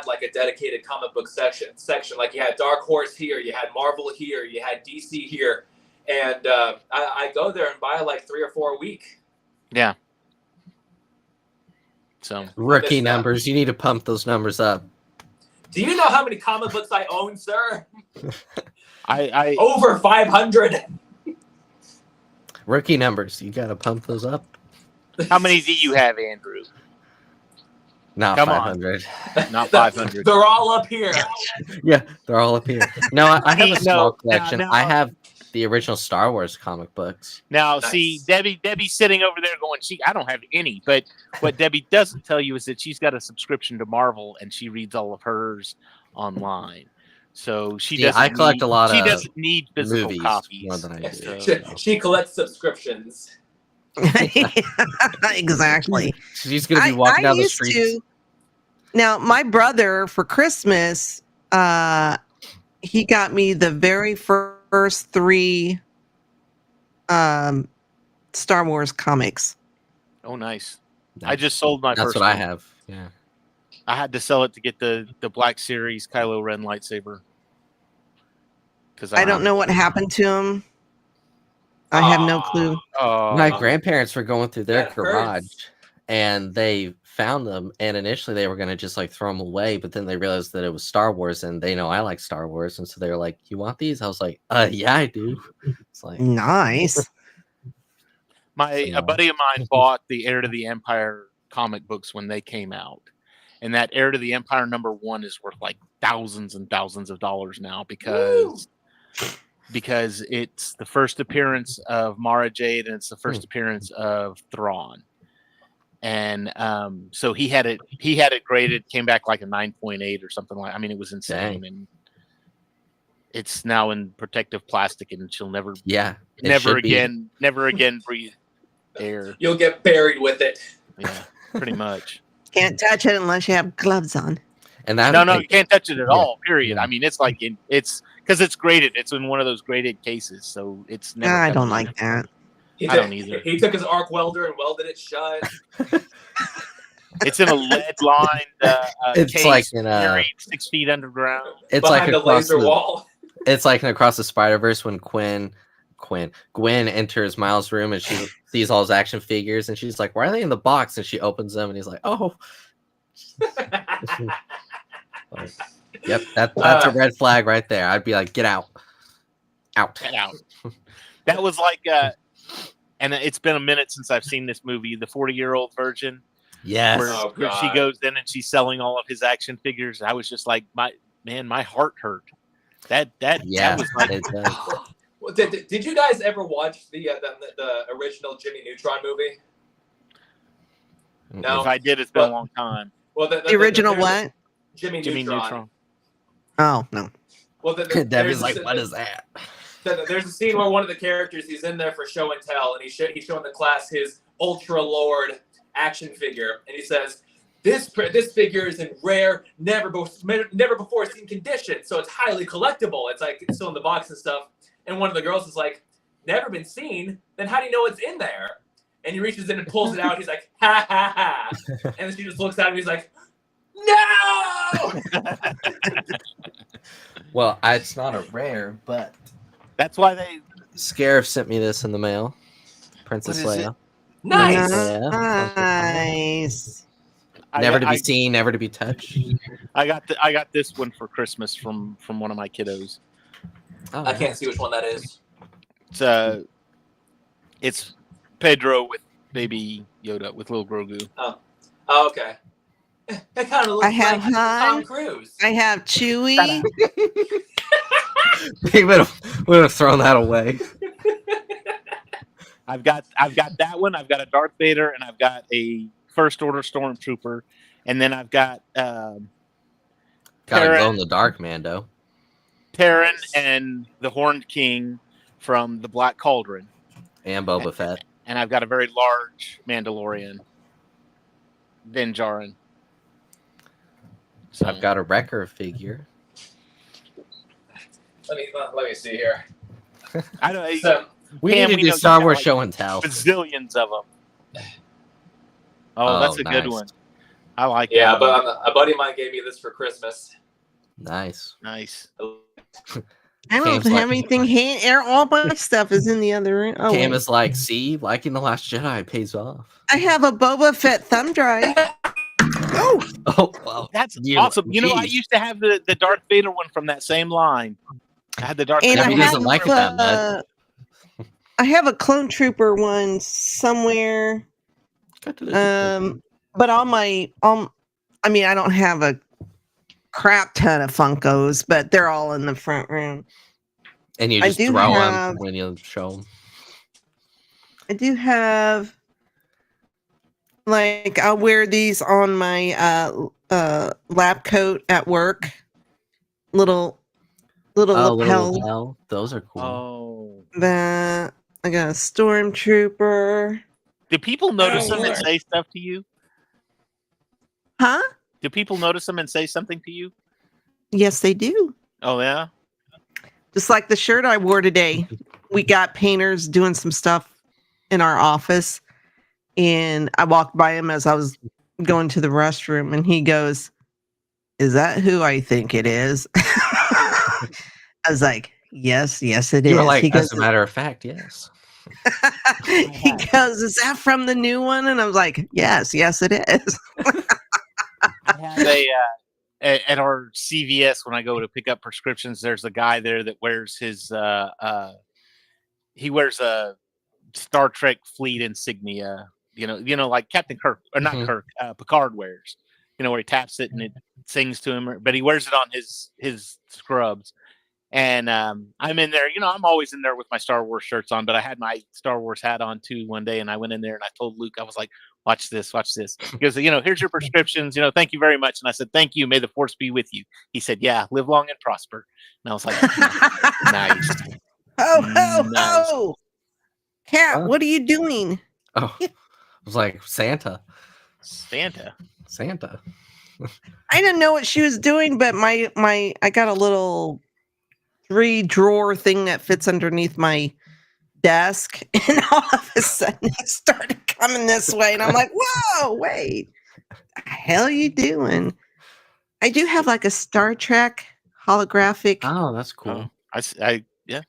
like a dedicated comic book section. Like you had Dark Horse here, you had Marvel here, you had DC here, and I go there and buy like 3 or 4 a week. Yeah. So rookie numbers. You need to pump those numbers up. Do you know how many comic books I own, sir? I over 500. Rookie numbers. You got to pump those up. How many do you have, Andrew? Not Come 500. Not 500. They're all up here. Yeah, they're all up here. No, I have a small collection. no. I have the original Star Wars comic books. Now, Nice. see, Debbie's sitting over there going, I don't have any. But what Debbie doesn't tell you is that she's got a subscription to Marvel, and she reads all of hers online. So she doesn't. I collect a lot She of doesn't need physical movies copies more than I do. She collects subscriptions. Exactly. She's going to be walking down the used streets. to. Now, my brother for Christmas, he got me the very first 3 Star Wars comics. Oh, nice. I just sold my That's first what I one. have. Yeah. I had to sell it to get the Black Series Kylo Ren lightsaber. Because I don't know what happened to him. I have no clue. My grandparents were going through their That garage, hurts. and they found them, and initially they were going to just like throw them away, but then they realized that it was Star Wars, and they know I like Star Wars, and so they were like, "You want these?" I was like, yeah, I do." It's like, Nice. A buddy of mine bought the Heir to the Empire comic books when they came out, and that Heir to the Empire #1 is worth like thousands and thousands of dollars now because it's the first appearance of Mara Jade and it's the first appearance of Thrawn. And so he had it graded, came back like a 9.8 or something like. I mean, it was insane. Dang. And it's now in protective plastic, and she'll never never again breathe air. You'll get buried with it. Yeah, pretty much. Can't touch it unless you have gloves on. And that No, you can't touch it at all. Period. Yeah. I mean, it's like it's because it's graded. It's in one of those graded cases, so it's never. I don't like that. I don't either. He took his arc welder and welded it shut. It's in a lead-lined It's case like in buried 6 feet underground. it's behind like the laser wall. It's like in Across the Spider-Verse when Gwen enters Miles' room and she sees all his action figures and she's like, "Why are they in the box?" And she opens them and he's like, "Oh." Yep, that's a red flag right there. I'd be like, "Get out. Get out." That was like and it's been a minute since I've seen this movie, The 40-Year-Old Virgin. Yes. Where she goes in and she's selling all of his action figures. I was just like, my heart hurt. That was like, it does. Well, did you guys ever watch the original Jimmy Neutron movie? No. If I did, it's been a long time. Well, The original what? Jimmy Neutron. Oh, no. Well, Debbie's like, "What is that?" There's a scene where one of the characters, he's in there for show and tell, and he's showing the class his Ultra Lord action figure, and he says, this figure is in rare, never before seen condition, so it's highly collectible. It's like it's still in the box and stuff. And one of the girls is like, "Never been seen? Then how do you know it's in there?" And he reaches in and pulls it out. He's like, "Ha ha ha!" And then she just looks at him. And he's like, "No!" Well, it's not a rare, but that's why they. Scarif sent me this in the mail. Princess Leia. Nice. Yeah. Nice. Never to be seen, never to be touched. I got this one for Christmas from one of my kiddos. Oh, I can't see which one that is. It's Pedro with baby Yoda with little Grogu. Oh, okay. That kind of looks I have like Han. Tom Cruise. I have Chewie. He would have thrown that away. I've got that one. I've got a Darth Vader, and I've got a First Order Stormtrooper, and then I've got Got a glow in the dark Mando. Terran and the Horned King from the Black Cauldron, And Boba Fett. and I've got a very large Mandalorian, Din Djarin. So I've got a Wrecker figure. Let me see here. I don't. So, We Cam, need to we do know Star you got, Wars like, show and tell. Bazillions of them. Oh, that's a good nice. one. I like yeah, that one. but a buddy of mine gave me this for Christmas. Nice. Nice. I don't Cam's have like- anything. All my stuff is in the other room. Oh, Cam wait. is like, "See, liking The Last Jedi pays off." I have a Boba Fett thumb drive. Oh, wow. That's You- awesome. You know, I geez. used to have the Darth Vader one from that same line. I had the Darth And Vader. Debbie doesn't like it that much. I have a Clone Trooper one somewhere. But I mean, I don't have a crap ton of Funkos, but they're all in the front room. And you I just do throw have- them when you show them. I do have, like, I'll wear these on my lab coat at work. Little lapel. Those are cool. Oh. That I got a Stormtrooper. Do people notice them and say stuff to you? Huh? Do people notice them and say something to you? Yes, they do. Oh, yeah? Just like the shirt I wore today. We got painters doing some stuff in our office, and I walked by him as I was going to the restroom, and he goes, "Is that who I think it is?" I was like, yes, it is. You were like, He goes, as a matter of fact, yes. He goes, "Is that from the new one?" And I was like, "Yes, it is." They at our CVS when I go to pick up prescriptions, there's a guy there that wears his he wears a Star Trek fleet insignia. Like Captain Kirk or not Kirk, Picard wears. Where he taps it and it sings to him, but he wears it on his scrubs. And I'm in there, I'm always in there with my Star Wars shirts on, but I had my Star Wars hat on too one day, and I went in there and I told Luke, I was like, watch this. He goes, here's your prescriptions, thank you very much. And I said, thank you. May the force be with you. He said, yeah, live long and prosper. And I was like, nice. Oh, Cat, what are you doing? Oh, I was like, Santa. I didn't know what she was doing, but I got a little 3-drawer thing that fits underneath my desk, and all of a sudden it started coming this way, and I'm like, whoa, wait, what the hell are you doing? I do have like a Star Trek holographic. Oh, that's cool. Yeah.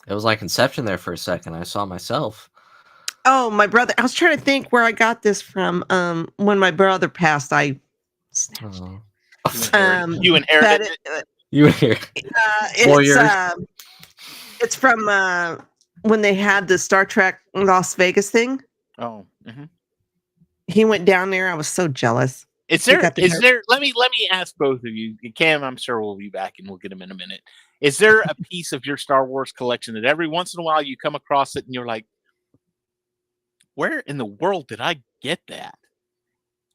It was like Inception there for a second. I saw myself. Oh, my brother. I was trying to think where I got this from. When my brother passed, I snatched it. You inherited it. You inherited it's from when they had the Star Trek Las Vegas thing. Oh, mm-hmm. He went down there. I was so jealous. Is there? Let me ask both of you. Cam, I'm sure we'll be back and we'll get him in a minute. Is there a piece of your Star Wars collection that every once in a while you come across it and you're like, where in the world did I get that?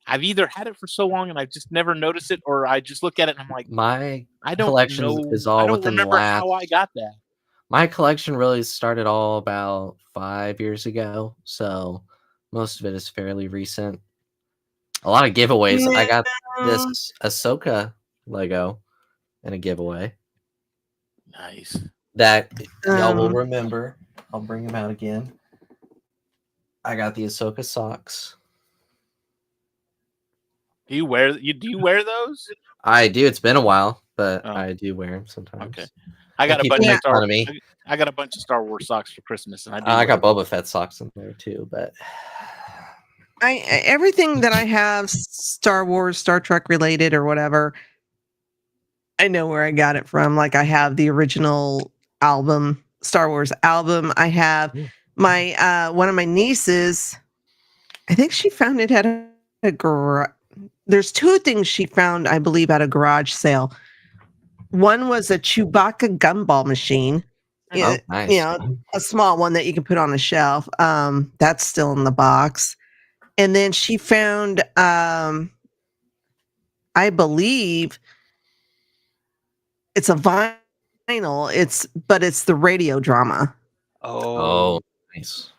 I've either had it for so long and I've just never noticed it, or I just look at it and I'm like, my collection is all within the last. How I got that? My collection really started all about 5 years ago, so most of it is fairly recent. A lot of giveaways. I got this Ahsoka Lego in a giveaway. Nice. That y'all will remember. I'll bring them out again. I got the Ahsoka socks. Do you wear those? I do. It's been a while, but I do wear them sometimes. Okay. I got a bunch of Star Wars socks for Christmas, and I got Boba Fett socks in there too. But everything that I have Star Wars, Star Trek related, or whatever, I know where I got it from. Like I have the original album, Star Wars album. I have my one of my nieces. I think she found it at a garage. There's 2 things she found, I believe, at a garage sale. One was a Chewbacca gumball machine. Oh, nice. A small one that you can put on a shelf. That's still in the box. And then she found, I believe, it's a vinyl. But it's the radio drama. Oh, nice.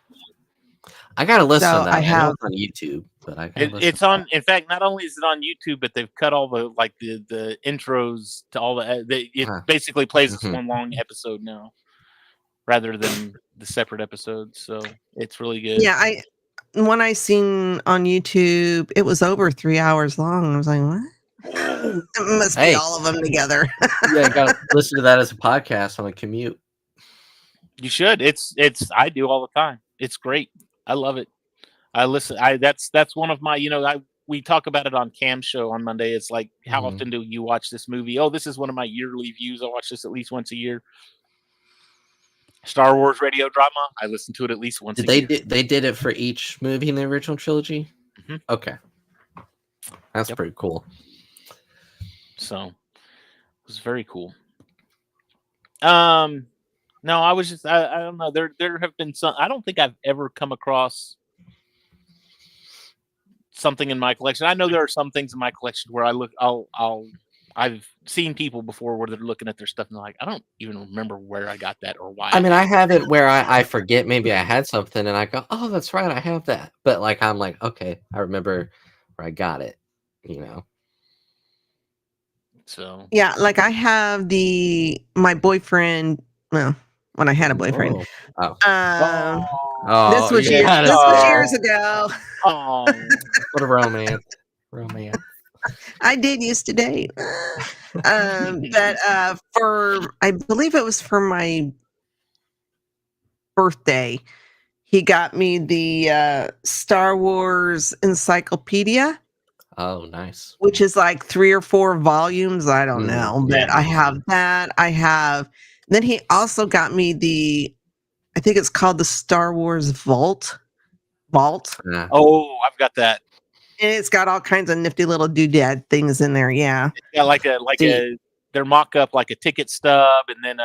I got a list of that. I have on YouTube, but it's on. In fact, not only is it on YouTube, but they've cut all the the intros to all the. It basically plays as one long episode now, rather than the separate episodes. So it's really good. Yeah, when I seen on YouTube, it was over 3 hours long. I was like, what? It must be all of them together. Yeah, I got to listen to that as a podcast on a commute. You should. It's. I do all the time. It's great. I love it. I listen. That's one of my. We talk about it on Cam's show on Monday. It's like, how often do you watch this movie? Oh, this is one of my yearly views. I watch this at least once a year. Star Wars radio drama. I listen to it at least once a year. They did it for each movie in the original trilogy? Mm-hmm. Okay. That's pretty cool. So it was very cool. No, I was just I don't know. There have been some. I don't think I've ever come across something in my collection. I know there are some things in my collection where I look. I've seen people before where they're looking at their stuff and they're like, I don't even remember where I got that or why. I mean, I have it where I forget maybe I had something and I go, oh, that's right, I have that. But I'm like, okay, I remember where I got it. So yeah, I have my boyfriend. Well, when I had a boyfriend. This was years ago. Oh, what a romance. I did used to date. But I believe it was for my birthday, he got me the Star Wars Encyclopedia, Oh, nice. which is like 3 or 4 volumes. I don't know, but yeah. I have that. Then he also got me I think it's called the Star Wars Vault. Yeah. Oh, I've got that. And it's got all kinds of nifty little doodad things in there. Yeah. Yeah, their mock up like a ticket stub, and then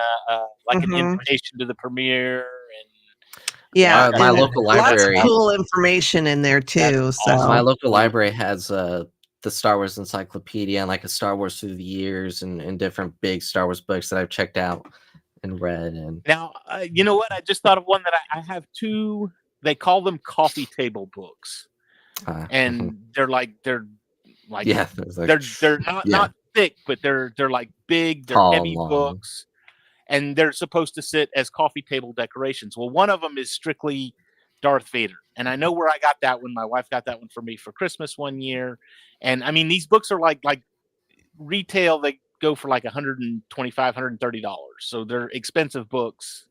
like an Mhm. invitation to the premiere, and Yeah. My and local lots of library. cool information in there too. So awesome. My local library has the Star Wars Encyclopedia and like a Star Wars through the years and different big Star Wars books that I've checked out and read. And now you know what? I just thought of one that I have 2. They call them coffee table books, and they're like yeah, they're not thick, but they're like big, they're tall heavy and long. books, and they're supposed to sit as coffee table decorations. Well, one of them is strictly Darth Vader, and I know where I got that one. My wife got that one for me for Christmas one year, and I mean these books are like retail. They go for like $125, $130, so they're expensive books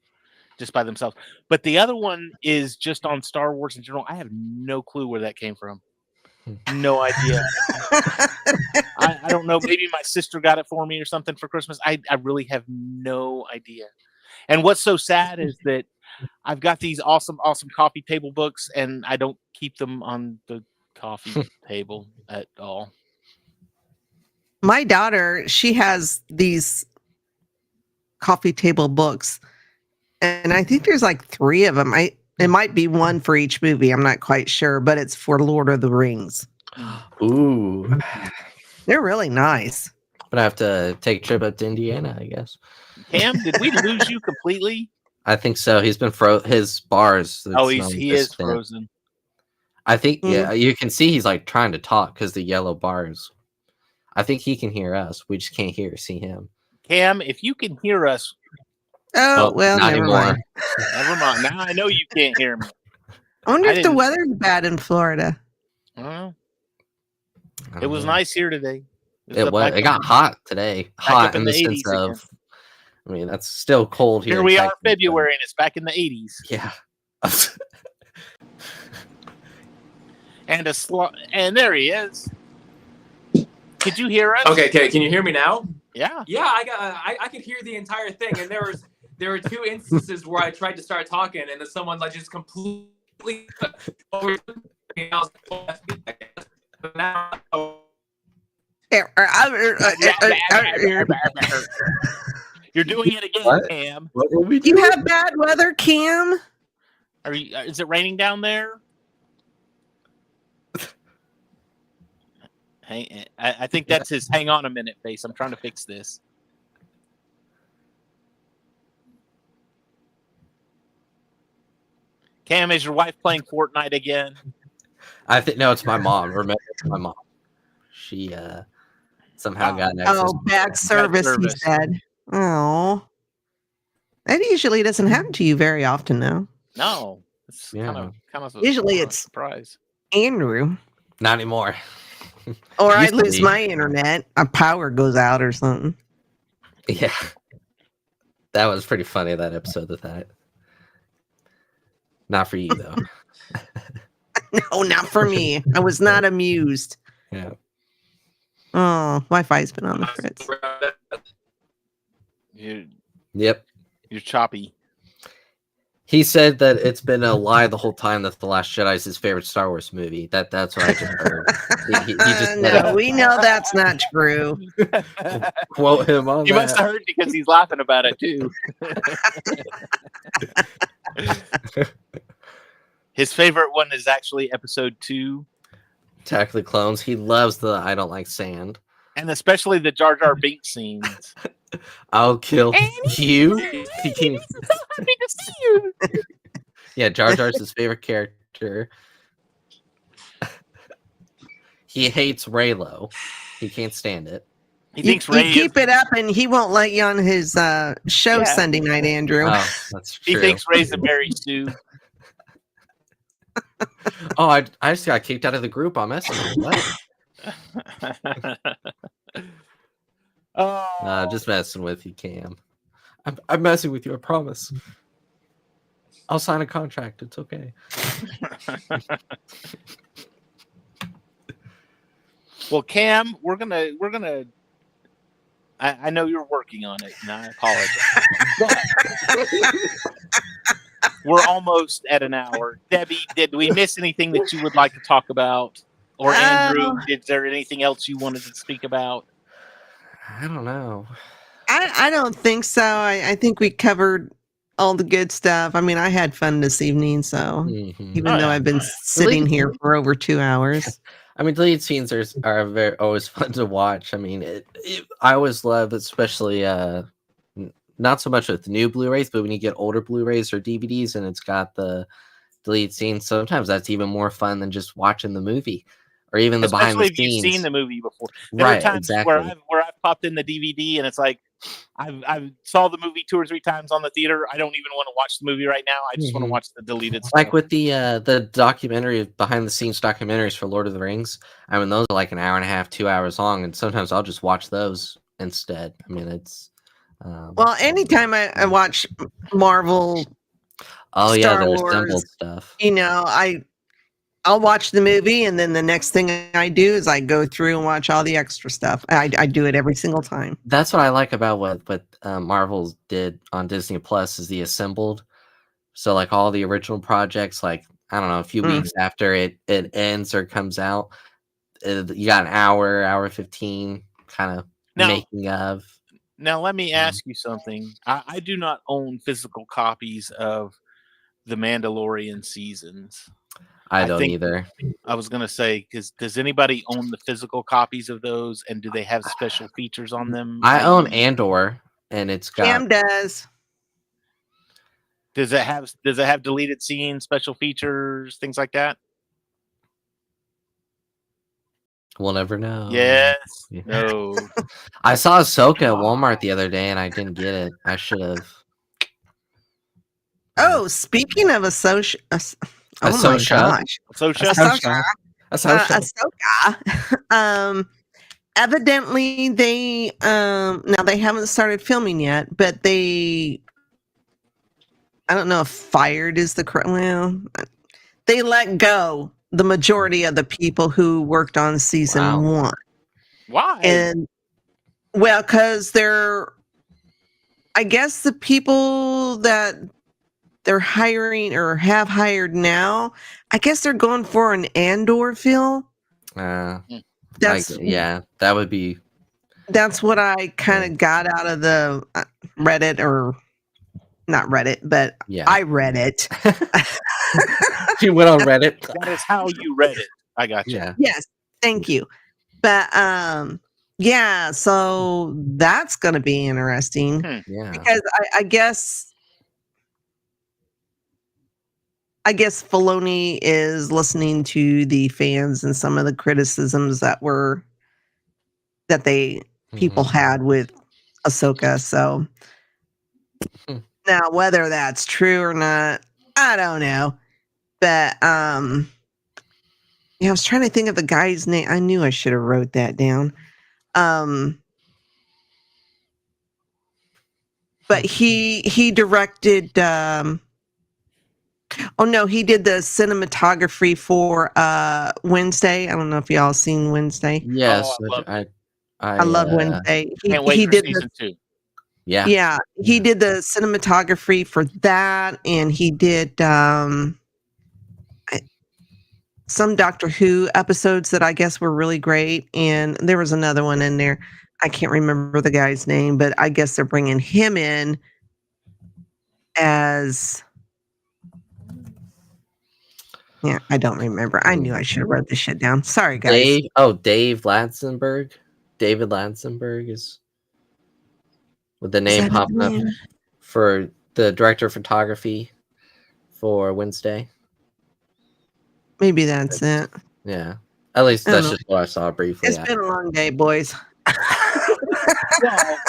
just by themselves. But the other one is just on Star Wars in general. I have no clue where that came from. No idea. I don't know. Maybe my sister got it for me or something for Christmas. I really have no idea. And what's so sad is that I've got these awesome coffee table books, and I don't keep them on the coffee table at all. my daughter, she has these coffee table books, and I think there's like 3 of them. It might be one for each movie. I'm not quite sure, but it's for Lord of the Rings. Ooh. They're really nice. But I have to take a trip up to Indiana, I guess. Cam, did we lose you completely? I think so. He's been his bars. Oh, he is frozen. I think you can see he's like trying to talk because the yellow bars. I think he can hear us. We just can't see him. Cam, if you can hear us, Oh, well, not never anymore. mind. never mind. Now I know you can't hear me. I wonder I if the didn't- weather's bad in Florida. I don't know. I It don't was know. nice here today. It was. It got hot today. Hot up in in the the sense 80s of. I mean, that's still cold here. Here in we are, Texas, but- February, and it's back in the 80s. Yeah. And there he is. Could you hear us? Okay, can you hear me now? Yeah. Yeah, I could hear the entire thing, and there were 2 instances where I tried to start talking, and then someone like just completely over me. And I was like, but now, You're doing it again, What? Cam. What will we You have bad weather, Cam? Is it raining down there? Hey, I think that's his hang on a minute face. I'm trying to fix this. Cam, is your wife playing Fortnite again? I think no, it's my mom. Remember, it's my mom. She somehow got access. Oh, bad service, he service. said. Oh. That usually doesn't happen to you very often, though. No. It's Yeah. kind of Usually a it's- surprise. Andrew. Not anymore. Or I Used to lose be. my internet. A power goes out or something. Yeah. That was pretty funny, that episode of that. Not for you though. No, not for me. I was not amused. Yeah. Oh, Wi-Fi's been on the fritz. Yep. You're choppy. He said that it's been a lie the whole time that The Last Jedi is his favorite Star Wars movie. That's what I just heard. He just said No, it. we know that's not true. Quote him on You that. must have heard because he's laughing about it too. His favorite one is actually episode 2, Attack of the Clones. He loves the I don't like sand. and especially the Jar Jar Binks scenes. I'll kill you. Happy to see you. Yeah, Jar Jar's his favorite character. He hates Raylo. He can't stand it. He You, thinks you Ray. keep it up, and he won't let you on his show Yeah. Sunday night, Andrew. Oh, that's He true. thinks Ray's a Mary Sue. Oh, I just got kicked out of the group on Messenger. What? Oh, Just messing with you, Cam. I'm messing with you, I promise. I'll sign a contract. It's okay. Well, Cam, we're gonna. I know you're working on it, and I apologize. We're almost at an hour. Debbie, did we miss anything that you would like to talk about? Or Andrew, is there anything else you wanted to speak about? I don't know. I don't think so. I think we covered all the good stuff. I mean, I had fun this evening, so even though I've been sitting here for over 2 hours. I mean, deleted scenes are very always fun to watch. I mean, I always love, especially not so much with new Blu-rays, but when you get older Blu-rays or DVDs and it's got the deleted scenes, sometimes that's even more fun than just watching the movie or even the behind the scenes. Especially if you've seen the movie before. There are times where I've popped in the DVD and it's like I've saw the movie 2 or 3 times on the theater. I don't even want to watch the movie right now. I just want to watch the deleted stuff. Like with the documentary, behind the scenes documentaries for Lord of the Rings. I mean, those are like an hour and a half, 2 hours long, and sometimes I'll just watch those instead. I mean, it's well, anytime I watch Marvel, Star Wars, assembled stuff. You know, I'll watch the movie, and then the next thing I do is I go through and watch all the extra stuff. I do it every single time. That's what I like about what Marvel did on Disney Plus is the assembled. So like all the original projects, like I don't know, a few weeks after it ends or comes out, you got an hour 15 kind of making of. Now let me ask you something. I do not own physical copies of the Mandalorian seasons. I don't either. I was going to say, because does anybody own the physical copies of those, and do they have special features on them? I own Andor, and it's got. Cam does. Does it have deleted scenes, special features, things like that? We'll never know. Yes. No. I saw Ahsoka at Walmart the other day, and I didn't get it. I should have. Oh, speaking of Ahsoka. Oh my gosh. Ahsoka. Evidently they now they haven't started filming yet, but I don't know if fired is the correct, well, they let go the majority of the people who worked on season 1. Why? And well, because I guess the people that they're hiring or have hired now, I guess they're going for an Andor feel. That would be. That's what I kind of got out of the Reddit, or not Reddit, but I read it. You went on Reddit. That is how you read it. I got you. Yeah. Yes, thank you. But yeah, so that's going to be interesting. Yeah, because I guess Filoni is listening to the fans and some of the criticisms that people had with Ahsoka. So now whether that's true or not, I don't know. But I was trying to think of the guy's name. I knew I should have wrote that down. But he directed he did the cinematography for Wednesday. I don't know if y'all seen Wednesday. Yes, I love Wednesday. Can't wait for season 2. Yeah, he did the cinematography for that, and he did some Doctor Who episodes that I guess were really great, and there was another one in there. I can't remember the guy's name, but I guess they're bringing him in as. Yeah, I don't remember. I knew I should have wrote this shit down. Sorry, guys. Dave Latzenberg. David Latzenberg is with the name popping up for the director of photography for Wednesday. Maybe that's it. Yeah. At least that's just what I saw briefly. It's been a long day, boys. Well,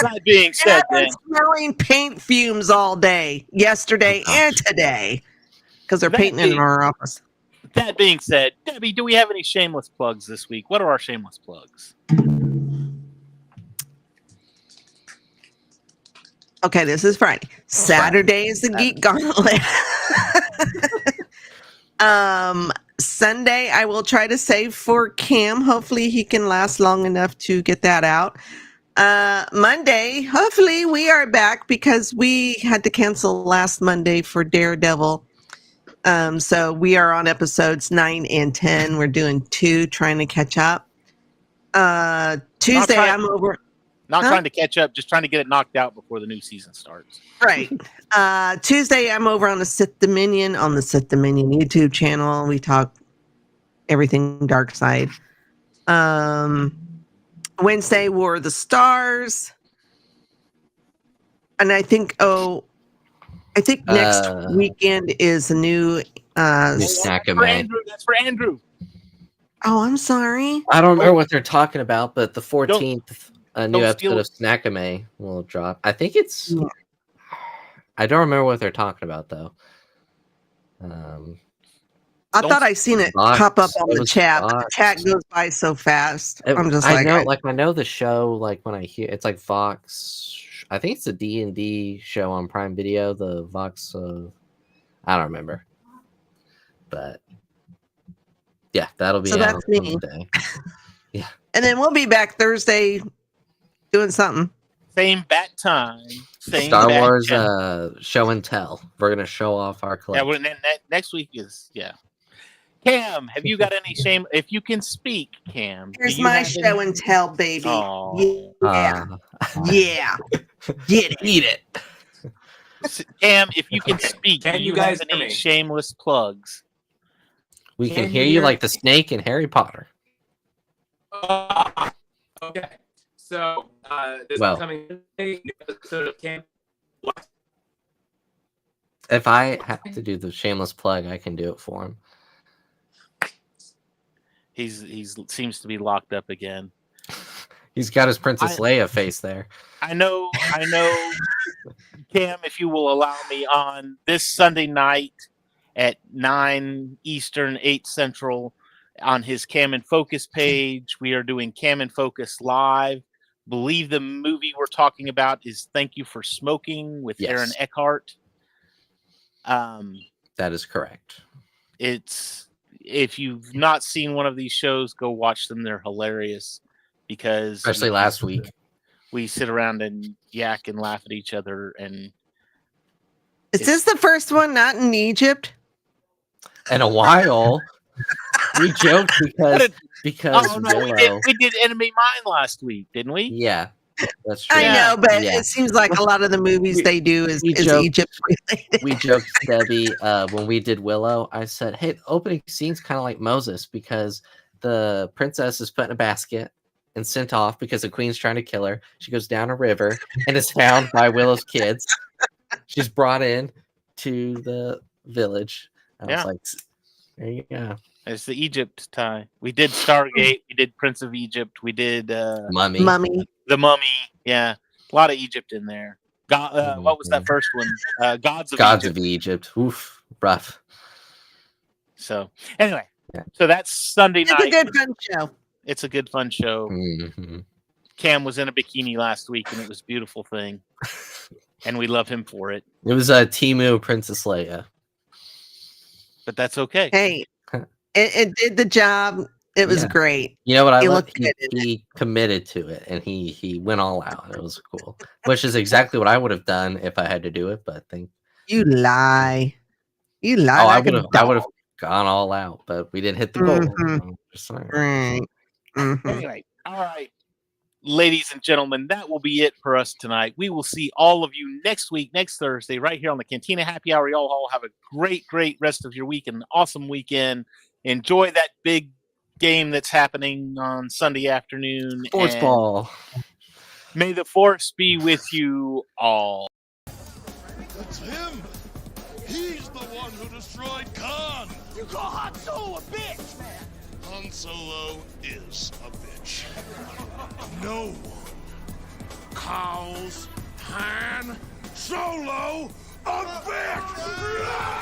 that being said, I've been smelling paint fumes all day, yesterday and today, because they're painting in our office. That being said, Debbie, do we have any shameless plugs this week? What are our shameless plugs? Okay, this is Friday. Saturday is the Geek Gauntlet. Sunday, I will try to save for Cam. Hopefully, he can last long enough to get that out. Monday, hopefully, we are back because we had to cancel last Monday for Daredevil. So we are on episodes 9 and 10. We're doing 2, trying to catch up. Tuesday, I'm over. Not trying to catch up, just trying to get it knocked out before the new season starts. Right. Tuesday, I'm over on the Sith Dominion YouTube channel. We talk everything dark side. Wednesday, War of the Stars. And I think next weekend is a new Snackame. That's for Andrew. Oh, I'm sorry. I don't remember what they're talking about, but the 14th, a new episode of Snackame will drop. I think it's. Yeah. I don't remember what they're talking about though. I thought I seen it pop up on the chat. But the chat goes by so fast. I'm just I know the show. Like when I hear it's like Vox. I think it's a D&D show on Prime Video. The Vox. I don't remember, but yeah, that'll be. So that's me. Yeah, and then we'll be back Thursday doing something. Same bat time. Same Star bat Wars channel. Show and tell. We're gonna show off our collection. Yeah, next week is Cam, have you got any shame? If you can speak, Cam. Here's my show and tell, baby. Oh. Yeah. Yeah. Get it. Eat it. Cam, if you can speak, do you guys have any shameless plugs? We can hear you like the snake in Harry Potter. Okay. So, this coming episode of Cam. What? If I have to do the shameless plug, I can do it for him. He's seems to be locked up again. He's got his Princess Leia face there. I know. Cam, if you will allow me, on this Sunday night at 9 Eastern, 8 Central, on his Cam and Focus page, we are doing Cam and Focus Live. Believe the movie we're talking about is Thank You for Smoking with Aaron Eckhart. That is correct. If you've not seen one of these shows, go watch them. They're hilarious because especially last week we sit around and yak and laugh at each other. And is this the first one not in Egypt? In a while. We joked because we did Enemy Mine last week, didn't we? Yeah, that's true. I know, but it seems like a lot of the movies they do is Egypt related. We joked, Debbie, when we did Willow. I said, "Hey, the opening scene's kind of like Moses because the princess is put in a basket and sent off because the queen's trying to kill her. She goes down a river and is found by Willow's kids. She's brought in to the village. I was like, there you go." It's the Egypt tie. We did Stargate. We did Prince of Egypt. We did Mummy. The Mummy. Yeah, a lot of Egypt in there. What was that first one? Gods of Egypt. Oof, rough. So anyway, so that's Sunday night. It's a good fun show. It's a good fun show. Mm-hmm. Cam was in a bikini last week, and it was a beautiful thing, and we love him for it. It was a Temu Princess Leia, but that's okay. Hey. It did the job. It was great. You know what I love? He committed to it, and he went all out. It was cool, which is exactly what I would have done if I had to do it. But I think you lie. You lie. Oh, I would have gone all out, but we didn't hit the goal. Right. Mm-hmm. Anyway, all right, ladies and gentlemen, that will be it for us tonight. We will see all of you next week, next Thursday, right here on the Cantina Happy Hour. Y'all all have a great rest of your week and an awesome weekend. Enjoy that big game that's happening on Sunday afternoon. Sports ball. May the force be with you all. That's him. He's the one who destroyed Khan. You call Han Solo a bitch, man. Han Solo is a bitch. No one calls Han Solo a bitch.